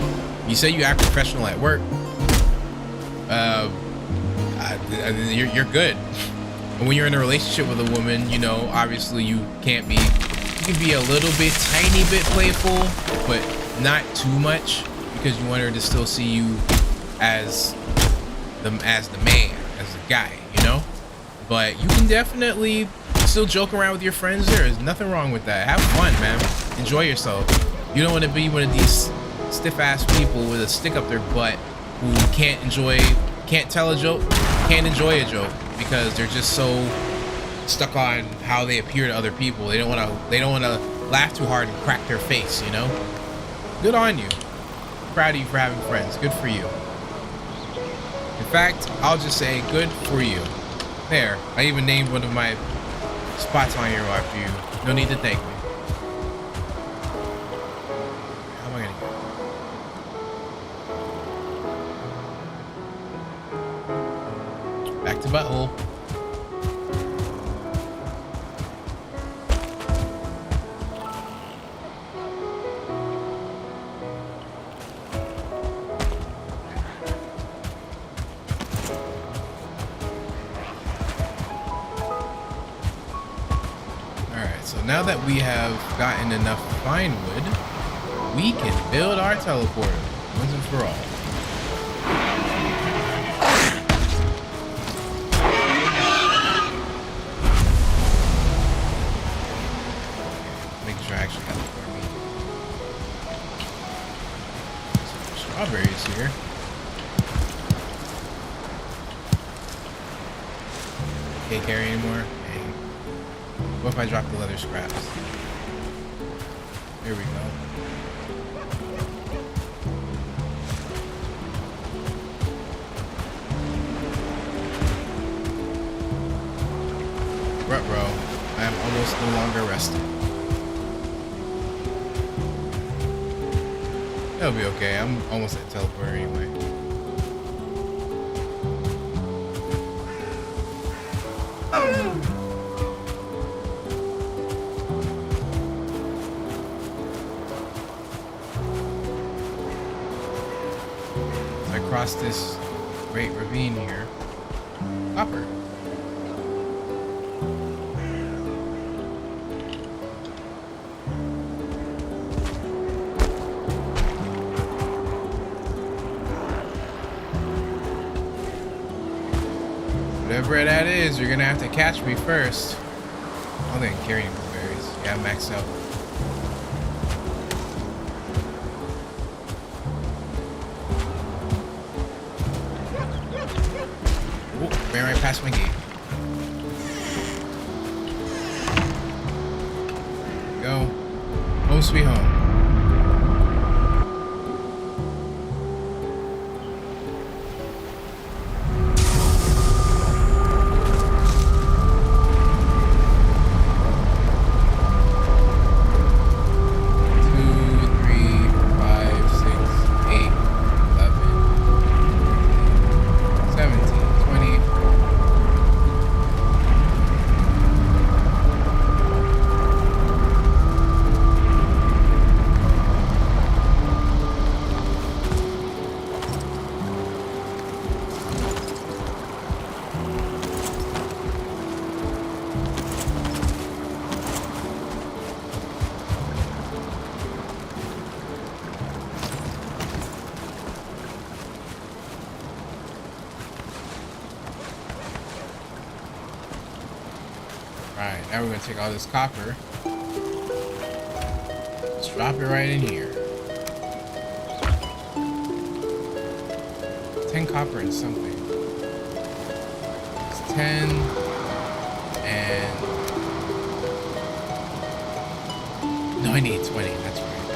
You say you act professional at work. You're good. And when you're in a relationship with a woman, you know, obviously you can be a little bit, tiny bit playful, but not too much, because you want her to still see you as the man, as the guy, you know. But you can definitely still joke around with your friends. There is nothing wrong with that. Have fun, man. Enjoy yourself. You don't want to be one of these stiff ass people with a stick up their butt who can't tell a joke, can't enjoy a joke, because they're just so stuck on how they appear to other people. They don't want to laugh too hard and crack their face, you know. Good on you. Proud of you for having friends. Good for you. In fact, I'll just say good for you. There, I even named one of my spots on here after you. No need to thank me. How am I gonna go? Back to butthole. Now that we have gotten enough fine wood, we can build our teleporter once and for all. Make sure I actually got the strawberries here. Can't carry anymore. What if I drop the leather scraps? Here we go. Ruh-roh, I am almost no longer resting. That'll be okay, I'm almost at teleporter anyway. Across this great ravine here. Copper. Whatever that is, you're gonna have to catch me first. I don't think I can carry any blueberries. Yeah, I'm maxed out. Ran right past my gate. There we go. sweet home. Alright, now we're gonna take all this copper. Let's drop it right in here. 10 copper and something. It's 10 and no, I need 20, that's right.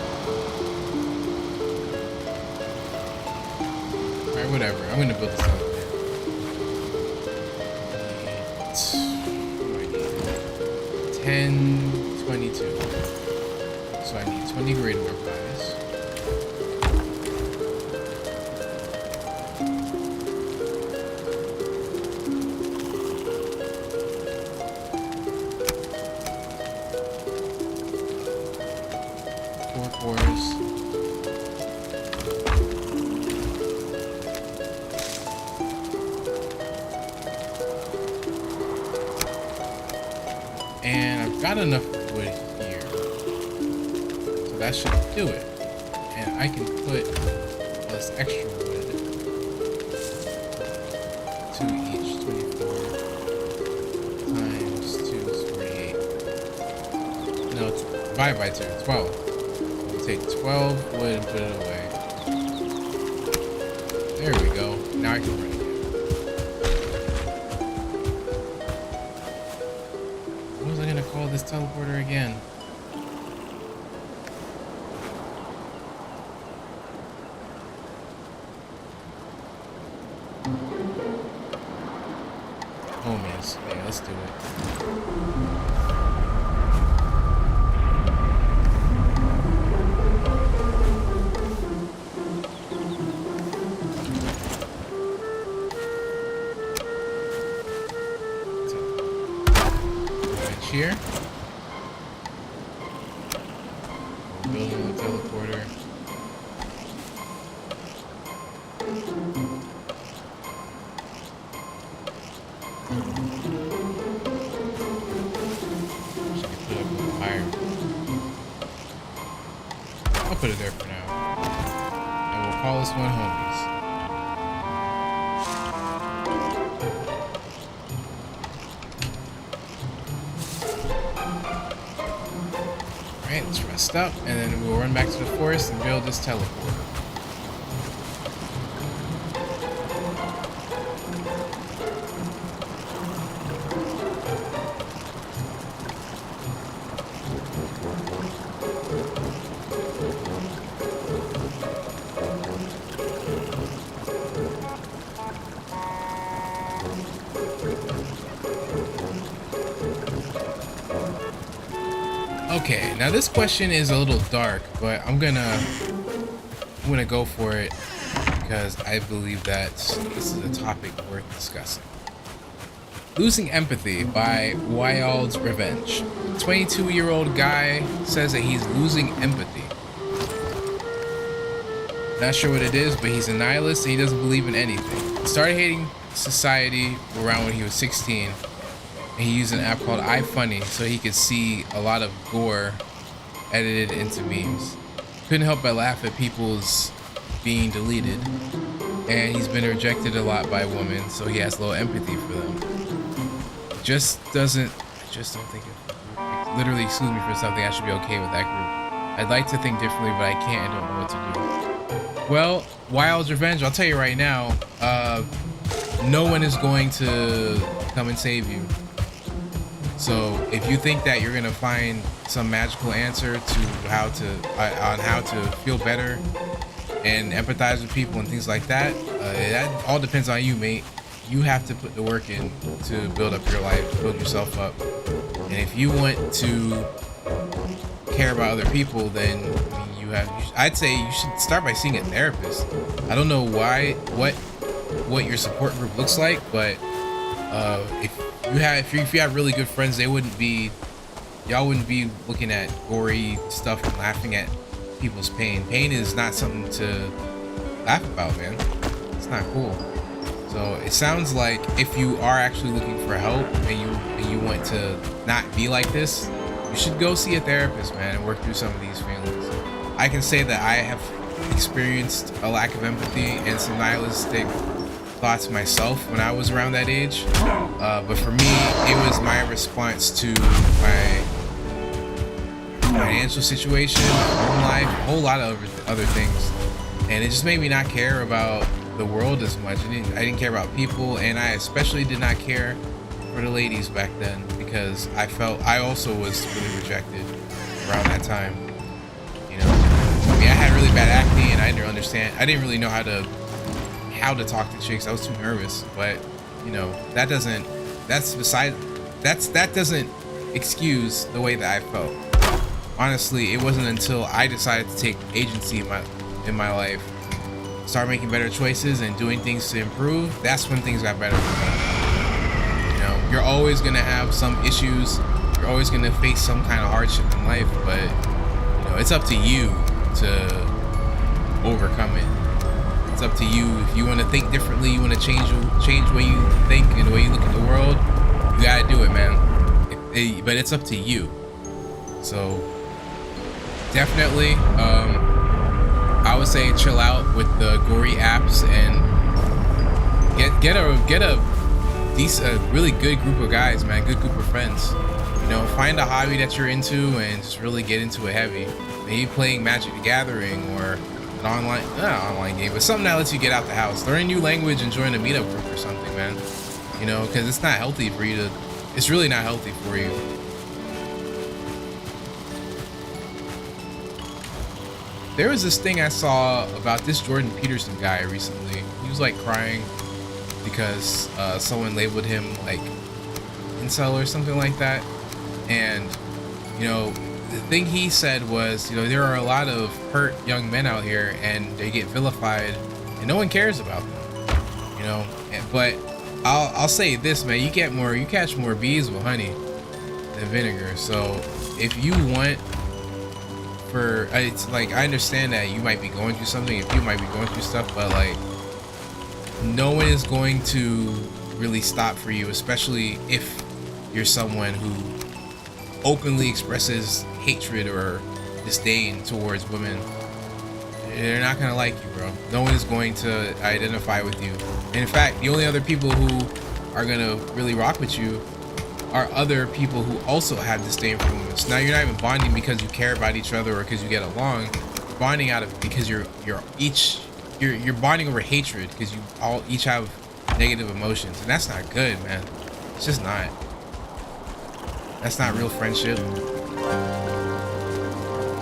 Alright, whatever. I'm gonna build this up. 10, 22. So I need 20 grade work guys. Four cores. And I've got enough wood here, so that should do it. And I can put all this extra wood, 2 each, 24 times 2 is 48. No, divide by 2, 12. I'll take 12 wood and put it away. There we go. Now I can run it. Call this teleporter again. Home is. Yeah, let's do it. Here. We're building the teleporter. Should put it up a little higher. I'll put it there for now. And we'll call this one homies. Alright, let's rest up, and then we'll run back to the forest and build this teleporter. Okay, now this question is a little dark, but I'm gonna go for it because I believe that this is a topic worth discussing. Losing Empathy by Wild's Revenge. 22-year-old guy says that he's losing empathy. Not sure what it is, but he's a nihilist and he doesn't believe in anything. He started hating society around when he was 16. And he used an app called iFunny so he could see a lot of gore edited into memes. Couldn't help but laugh at people's being deleted. And he's been rejected a lot by women, so he has low empathy for them. I just don't think literally exclude me for something, I should be okay with that group. I'd like to think differently, but I can't and don't know what to do. Well, Wild's Revenge, I'll tell you right now, no one is going to come and save you. So if you think that you're gonna find some magical answer to how to on how to feel better and empathize with people and things like that, that all depends on you, mate. You have to put the work in to build up your life, build yourself up. And if you want to care about other people, then I mean, I'd say you should start by seeing a therapist. I don't know what your support group looks like, but if you have really good friends, y'all wouldn't be looking at gory stuff and laughing at people's pain. Pain is not something to laugh about, man. It's not cool. So it sounds like if you are actually looking for help and you want to not be like this, you should go see a therapist, man, and work through some of these feelings. I can say that I have experienced a lack of empathy and some nihilistic thoughts myself when I was around that age. But for me, it was my response to my financial situation, my home life, a whole lot of other things. And it just made me not care about the world as much. I didn't care about people, and I especially did not care for the ladies back then, because I felt I also was really rejected around that time. You know, I mean, I had really bad acne, and I didn't really know how to talk to chicks. I was too nervous. But you know, that doesn't excuse the way that I felt. Honestly, it wasn't until I decided to take agency in my life, start making better choices and doing things to improve, that's when things got better for me. You know, you're always gonna have some issues, you're always gonna face some kind of hardship in life, but you know, it's up to you to overcome it. It's up to you. If you want to think differently, you want to change the way you think and the way you look at the world, you gotta do it, man. But it's up to you. So definitely, I would say chill out with the gory apps and get a decent, really good group of guys, man. Good group of friends. You know, find a hobby that you're into and just really get into it heavy. Maybe playing Magic the Gathering or an online game, but something that lets you get out the house, learn a new language, and join a meetup group or something, man. You know, because it's not healthy for you to. It's really not healthy for you. There was this thing I saw about this Jordan Peterson guy recently. He was like crying because someone labeled him like incel or something like that. And you know, the thing he said was, you know, there are a lot of hurt young men out here and they get vilified and no one cares about them. You know, but I'll say this, man, you catch more bees with honey than vinegar. So if you want it's like, I understand that you might be going through something, if you might be going through stuff, but like no one is going to really stop for you, especially if you're someone who openly expresses hatred or disdain towards women. They're not gonna like you, bro. No one is going to identify with you. And in fact, the only other people who are gonna really rock with you are other people who also have disdain for women. So now you're not even bonding because you care about each other or because you get along. You're bonding because you're bonding over hatred because you all each have negative emotions, and that's not good, man. It's just not. That's not real friendship.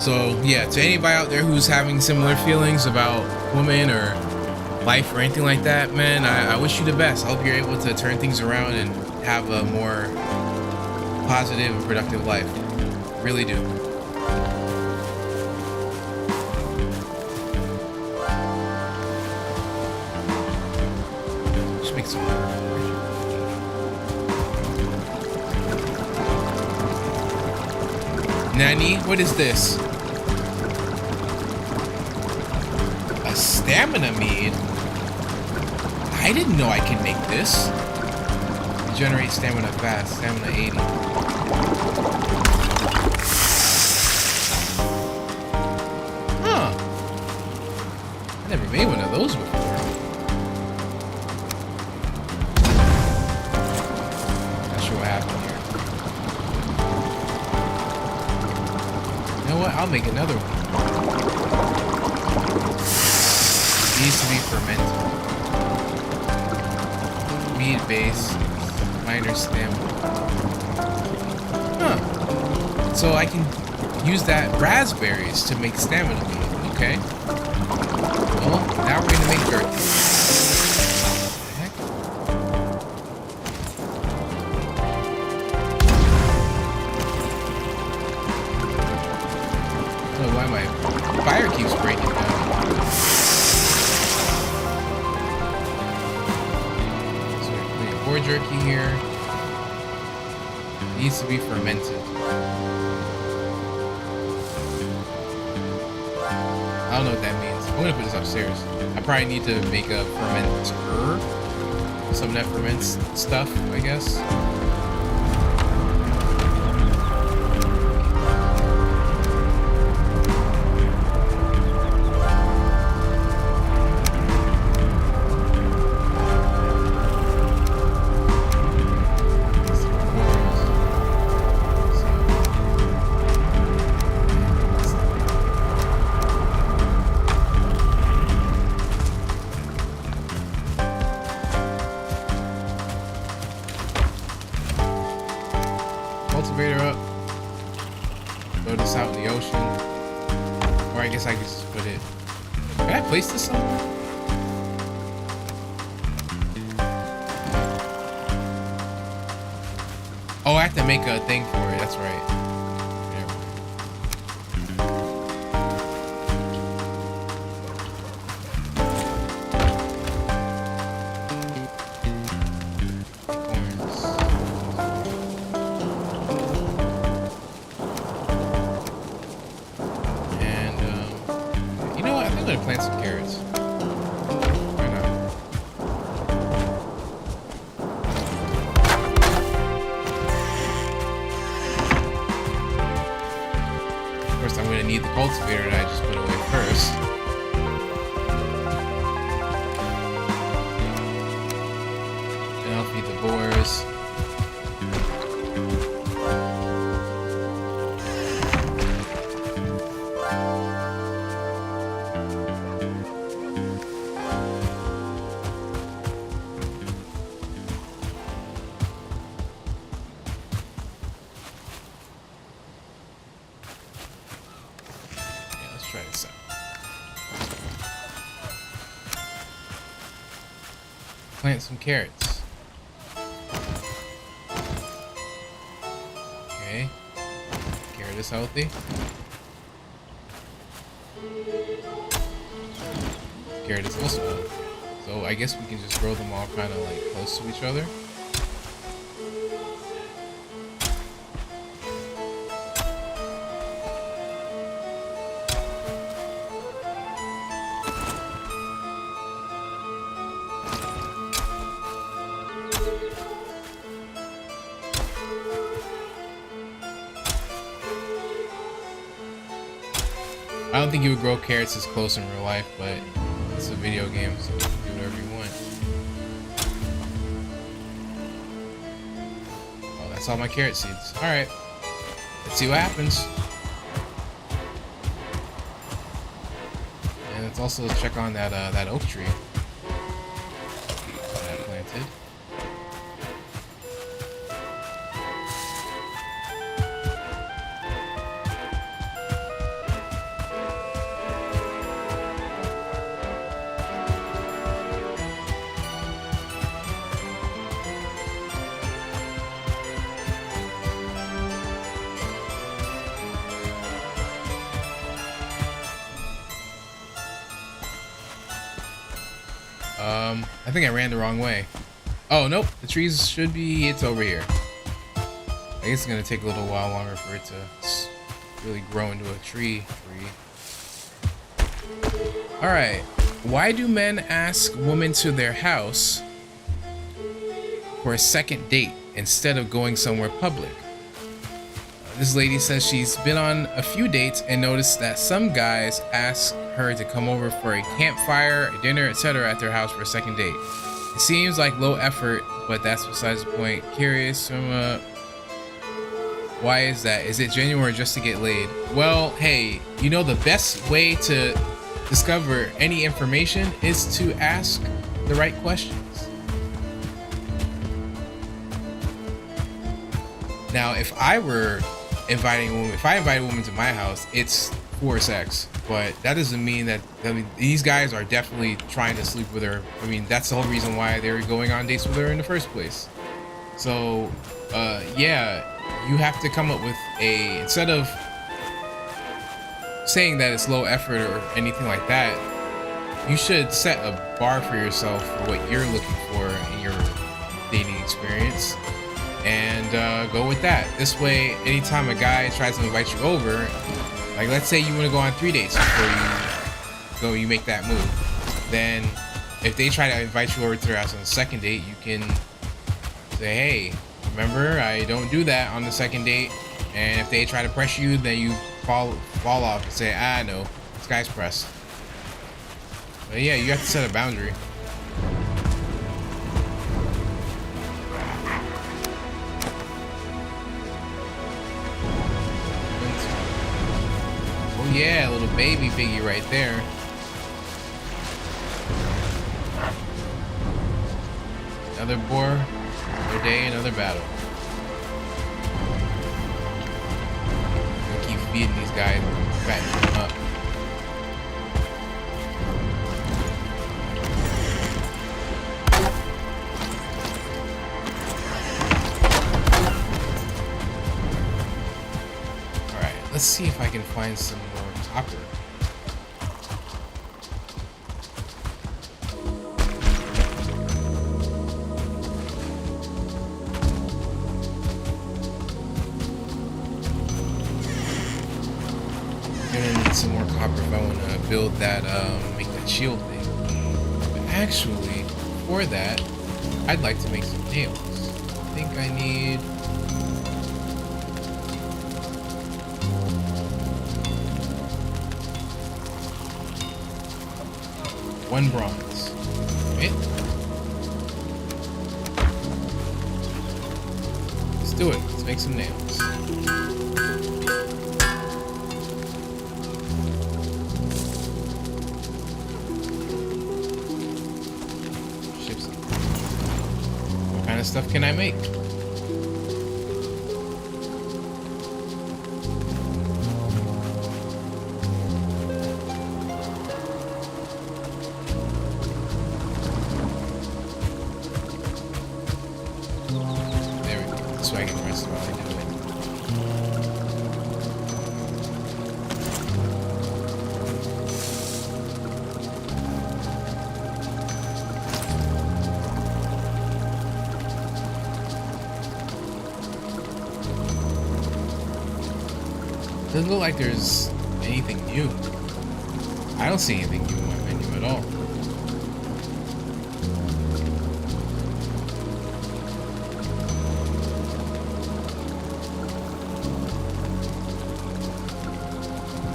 So yeah, to anybody out there who's having similar feelings about women or life or anything like that, man, I wish you the best. I hope you're able to turn things around and have a more positive and productive life. Really do. Just make some. Nani, what is this? A stamina mead? I didn't know I could make this. Generate stamina fast, stamina 80. Huh. I never made one of those before. Not sure what happened here. You know what? I'll make another one. It needs to be fermented. Mead base. Minor stamina. So I can use that raspberries to make stamina meat, okay? Well, now we're gonna make dirt. What the heck? I don't know why my fire keeps breaking down. So we're putting boar jerky here. It needs to be fermented. I don't know what that means. I'm gonna put this upstairs. I probably need to make a fermenter. Some of that ferments stuff, I guess. Cultivator up. Throw this out in the ocean. Or I guess I could just put it. Can I place this somewhere? Oh, I have to make a thing for it. That's right. I'm gonna plant some carrots. Why not? Of course, I'm gonna need the cultivator that I just put away first. And I'll feed the boars. Try this out. Plant some carrots. Okay. Carrot is healthy. Carrot is also healthy. So I guess we can just grow them all kind of like close to each other. I don't think you would grow carrots this close in real life, but it's a video game, so you can do whatever you want. Oh, that's all my carrot seeds. Alright. Let's see what happens. And let's also check on that oak tree that I planted. I think I ran the wrong way. Oh, nope. The trees should be... It's over here. I guess it's going to take a little while longer for it to really grow into a tree. Alright. Why do men ask women to their house for a second date instead of going somewhere public? This lady says she's been on a few dates and noticed that some guys ask her to come over for a campfire, a dinner, etc. at their house for a second date. It seems like low effort, but that's besides the point. Curious from why is that? Is it genuine or just to get laid? Well, hey, you know the best way to discover any information is to ask the right questions. Now, if I were inviting a woman. If I invite a woman to my house, it's for sex. But that doesn't mean that. I mean, these guys are definitely trying to sleep with her. I mean, that's the whole reason why they're going on dates with her in the first place. So, yeah, you have to come up with a, instead of saying that it's low effort or anything like that, you should set a bar for yourself for what you're looking for in your dating experience, and go with that. This way, anytime a guy tries to invite you over, like let's say you want to go on 3 dates before you make that move, then if they try to invite you over to their house on the second date, you can say, hey, remember, I don't do that on the second date. And if they try to pressure you, then you fall off and say, no, this guy's pressed. But yeah, you have to set a boundary. Oh yeah, a little baby piggy right there. Another boar, another day, another battle. Keep feeding these guys, fattening them up. Alright, let's see if I can find some more copper. Some more copper if I want to build that, make that shield thing. But actually, for that, I'd like to make some nails. I think I need... one bronze. Okay. Let's do it. Let's make some nails. What kind of stuff can I make? There we go. So I can press it while I do it. Doesn't look like there's anything new. I don't see anything new in my menu at all.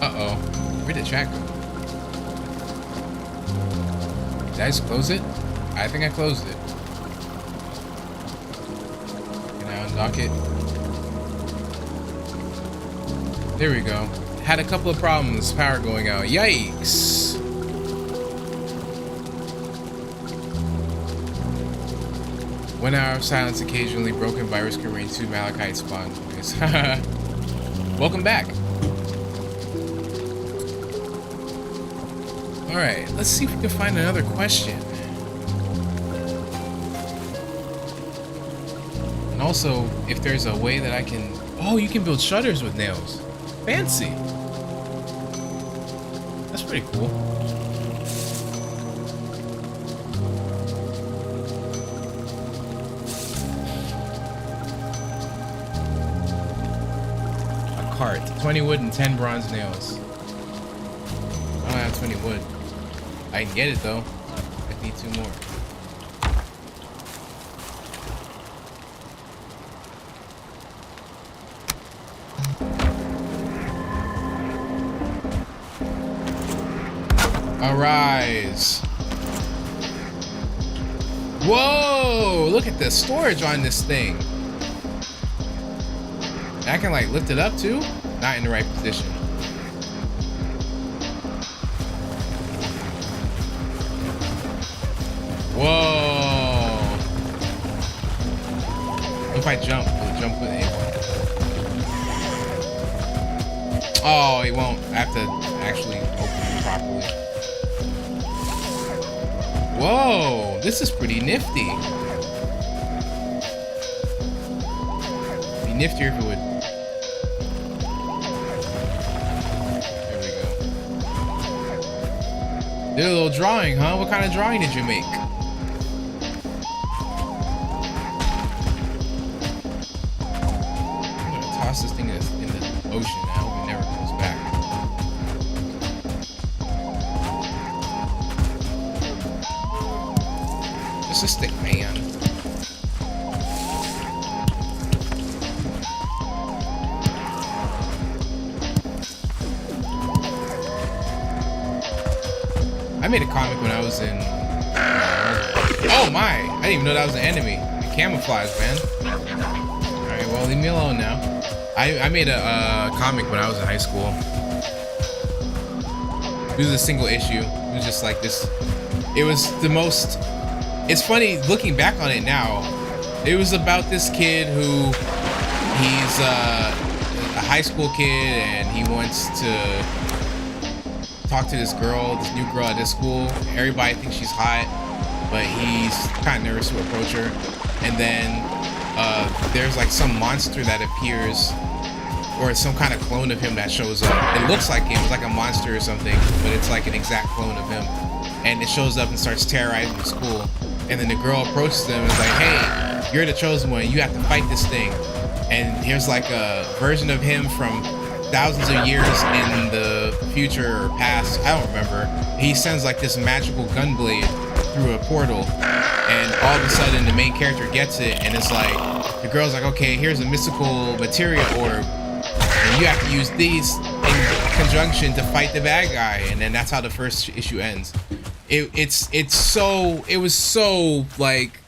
Uh-oh. Where did chat go? Did I just close it? I think I closed it. Can I unlock it? There we go. Had a couple of problems, power going out. Yikes! One hour of silence occasionally broken by risk of rain 2 malachite spawn. Welcome back. Alright, let's see if we can find another question. And also, if there's a way that I can... Oh, you can build shutters with nails. Fancy. That's pretty cool. A cart. 20 wood and 10 bronze nails. I don't have 20 wood. I can get it though. I need 2 more. Arise. Whoa! Look at the storage on this thing. I can like lift it up too? Not in the right position. Whoa! If I jump, will it jump with aim? Oh, it won't. I have to actually open it properly. Whoa, this is pretty nifty. It'd be niftier if it would. There we go. Did a little drawing, huh? What kind of drawing did you make? I'm gonna toss this thing in the ocean now. It never comes back. Just a stick, man. I made a comic when I was in. Oh my! I didn't even know that was an enemy. It camouflaged, man. All right, well, leave me alone now. I made a comic when I was in high school. It was a single issue. It was just like this. It was the most. It's funny looking back on it now. It was about this kid who he's a high school kid and he wants to talk to this girl, this new girl at this school. Everybody thinks she's hot, but he's kind of nervous to approach her. And then there's like some monster that appears, or some kind of clone of him that shows up. It looks like him, it's like a monster or something, but it's like an exact clone of him. And it shows up and starts terrorizing the school. And then the girl approaches them and is like, hey, you're the chosen one, you have to fight this thing. And here's like a version of him from thousands of years in the future or past, I don't remember. He sends like this magical gun blade through a portal, and all of a sudden the main character gets it, and it's like, the girl's like, okay, here's a mystical materia orb, and you have to use these in conjunction to fight the bad guy. And then that's how the first issue ends. It was so like,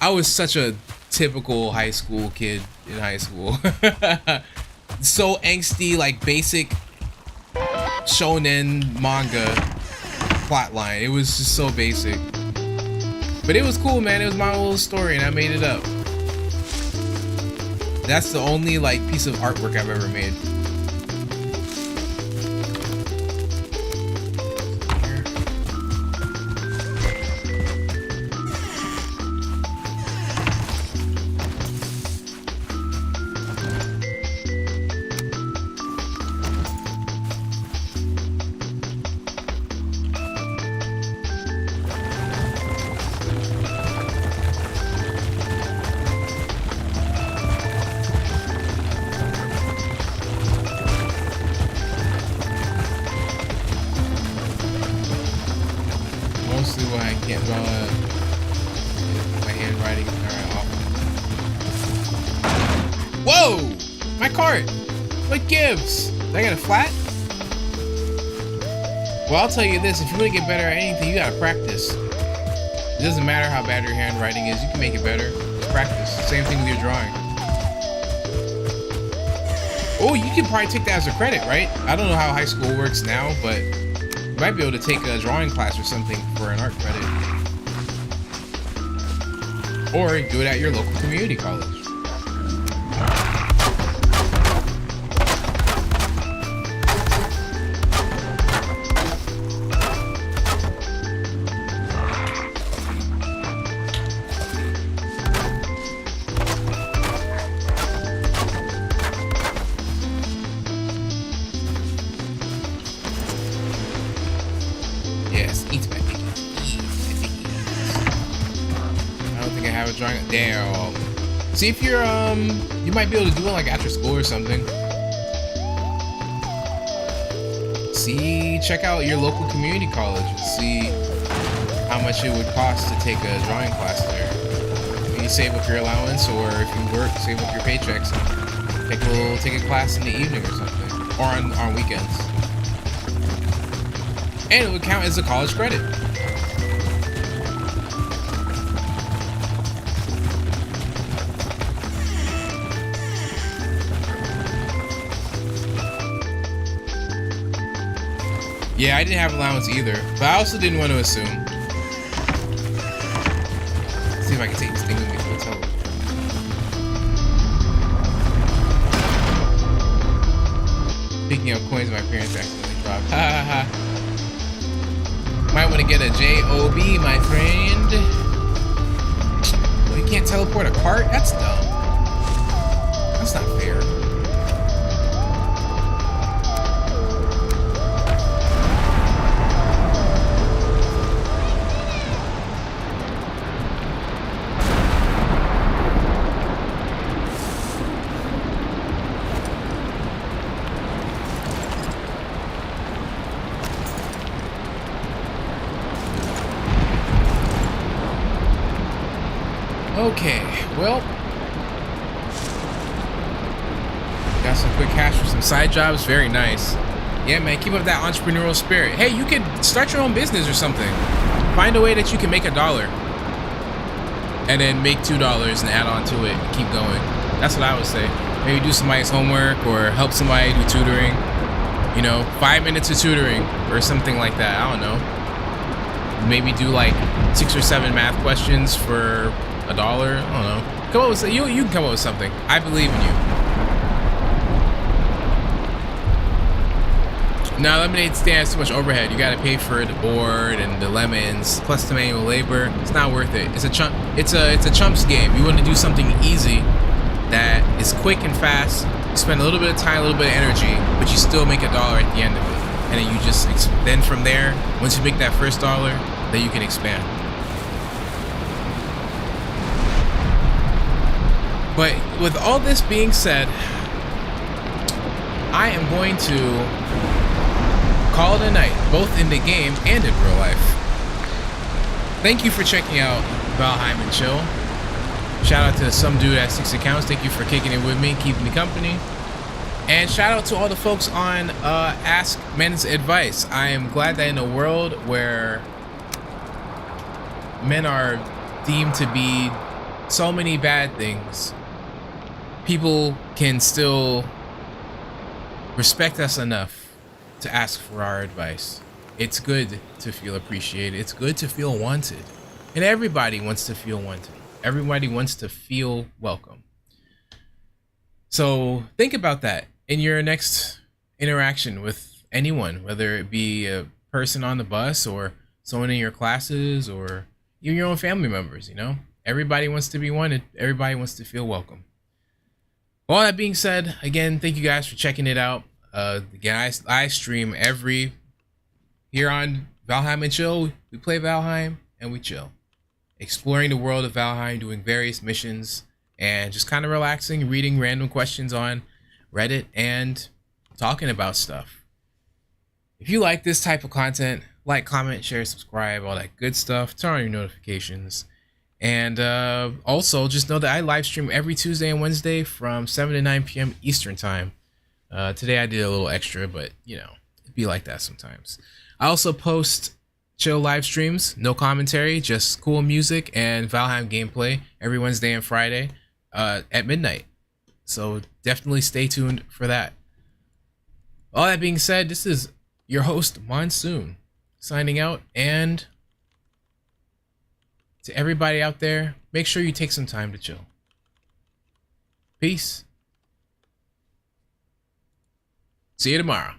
I was such a typical high school kid in high school. So angsty, like basic shonen manga plotline. It was just so basic, but it was cool, man. It was my little story and I made it up. That's the only like piece of artwork I've ever made. Mostly why I can't draw my handwriting. Alright, whoa! My cart! What gives? Did I get a flat? Well, I'll tell you this, if you want to get better at anything, you gotta practice. It doesn't matter how bad your handwriting is, you can make it better. Just practice. Same thing with your drawing. Oh, you can probably take that as a credit, right? I don't know how high school works now, but you might be able to take a drawing class or something for an art credit. Or do it at your local community college. Yes, eat my piggy. I don't think I have a drawing. Damn. See if you're you might be able to do it like after school or something. See, check out your local community college and see how much it would cost to take a drawing class there. You save up your allowance, or if you work, save up your paychecks and take a class in the evening or something, or on weekends. And it would count as a college credit. Yeah, I didn't have allowance either, but I also didn't want to assume. Let's see if I can take this thing with me for the total. Picking up coins my parents accidentally dropped. Ha ha ha. Might want to get a JOB, my friend. Well, you can't teleport a cart? That's dumb. That's not fair. Okay, well, got some quick cash for some side jobs. Very nice. Yeah, man, keep up that entrepreneurial spirit. Hey, you could start your own business or something. Find a way that you can make $1 and then make $2 and add on to it and keep going. That's what I would say. Maybe do somebody's homework or help somebody do tutoring. You know, 5 minutes of tutoring or something like that. I don't know. Maybe do like 6 or 7 math questions for $1. I don't know. Come up with you can come up with something. I believe in you. Now, lemonade stands too much overhead. You got to pay for the board and the lemons plus the manual labor. It's not worth it. It's a chump. It's a chumps game. You want to do something easy that is quick and fast. You spend a little bit of time, a little bit of energy, but you still make $1 at the end of it. And then you just then from there, once you make that first $1, then you can expand. But with all this being said, I am going to call it a night, both in the game and in real life. Thank you for checking out Valheim and Chill. Shout out to some dude at 6 accounts. Thank you for kicking it with me, keeping me company. And shout out to all the folks on Ask Men's Advice. I am glad that in a world where men are deemed to be so many bad things, people can still respect us enough to ask for our advice. It's good to feel appreciated. It's good to feel wanted. And everybody wants to feel wanted. Everybody wants to feel welcome. So think about that in your next interaction with anyone, whether it be a person on the bus or someone in your classes or even your own family members, you know? Everybody wants to be wanted. Everybody wants to feel welcome. All that being said, again, thank you guys for checking it out. Again, I stream here on Valheim and Chill. We play Valheim and we chill. Exploring the world of Valheim, doing various missions, and just kind of relaxing, reading random questions on Reddit, and talking about stuff. If you like this type of content, like, comment, share, subscribe, all that good stuff. Turn on your notifications. And also, just know that I live stream every Tuesday and Wednesday from 7 to 9 p.m. Eastern Time. Today I did a little extra, but, you know, it'd be like that sometimes. I also post chill live streams, no commentary, just cool music and Valheim gameplay every Wednesday and Friday at midnight. So definitely stay tuned for that. All that being said, this is your host, Monsoon, signing out. And to everybody out there, make sure you take some time to chill. Peace. See you tomorrow.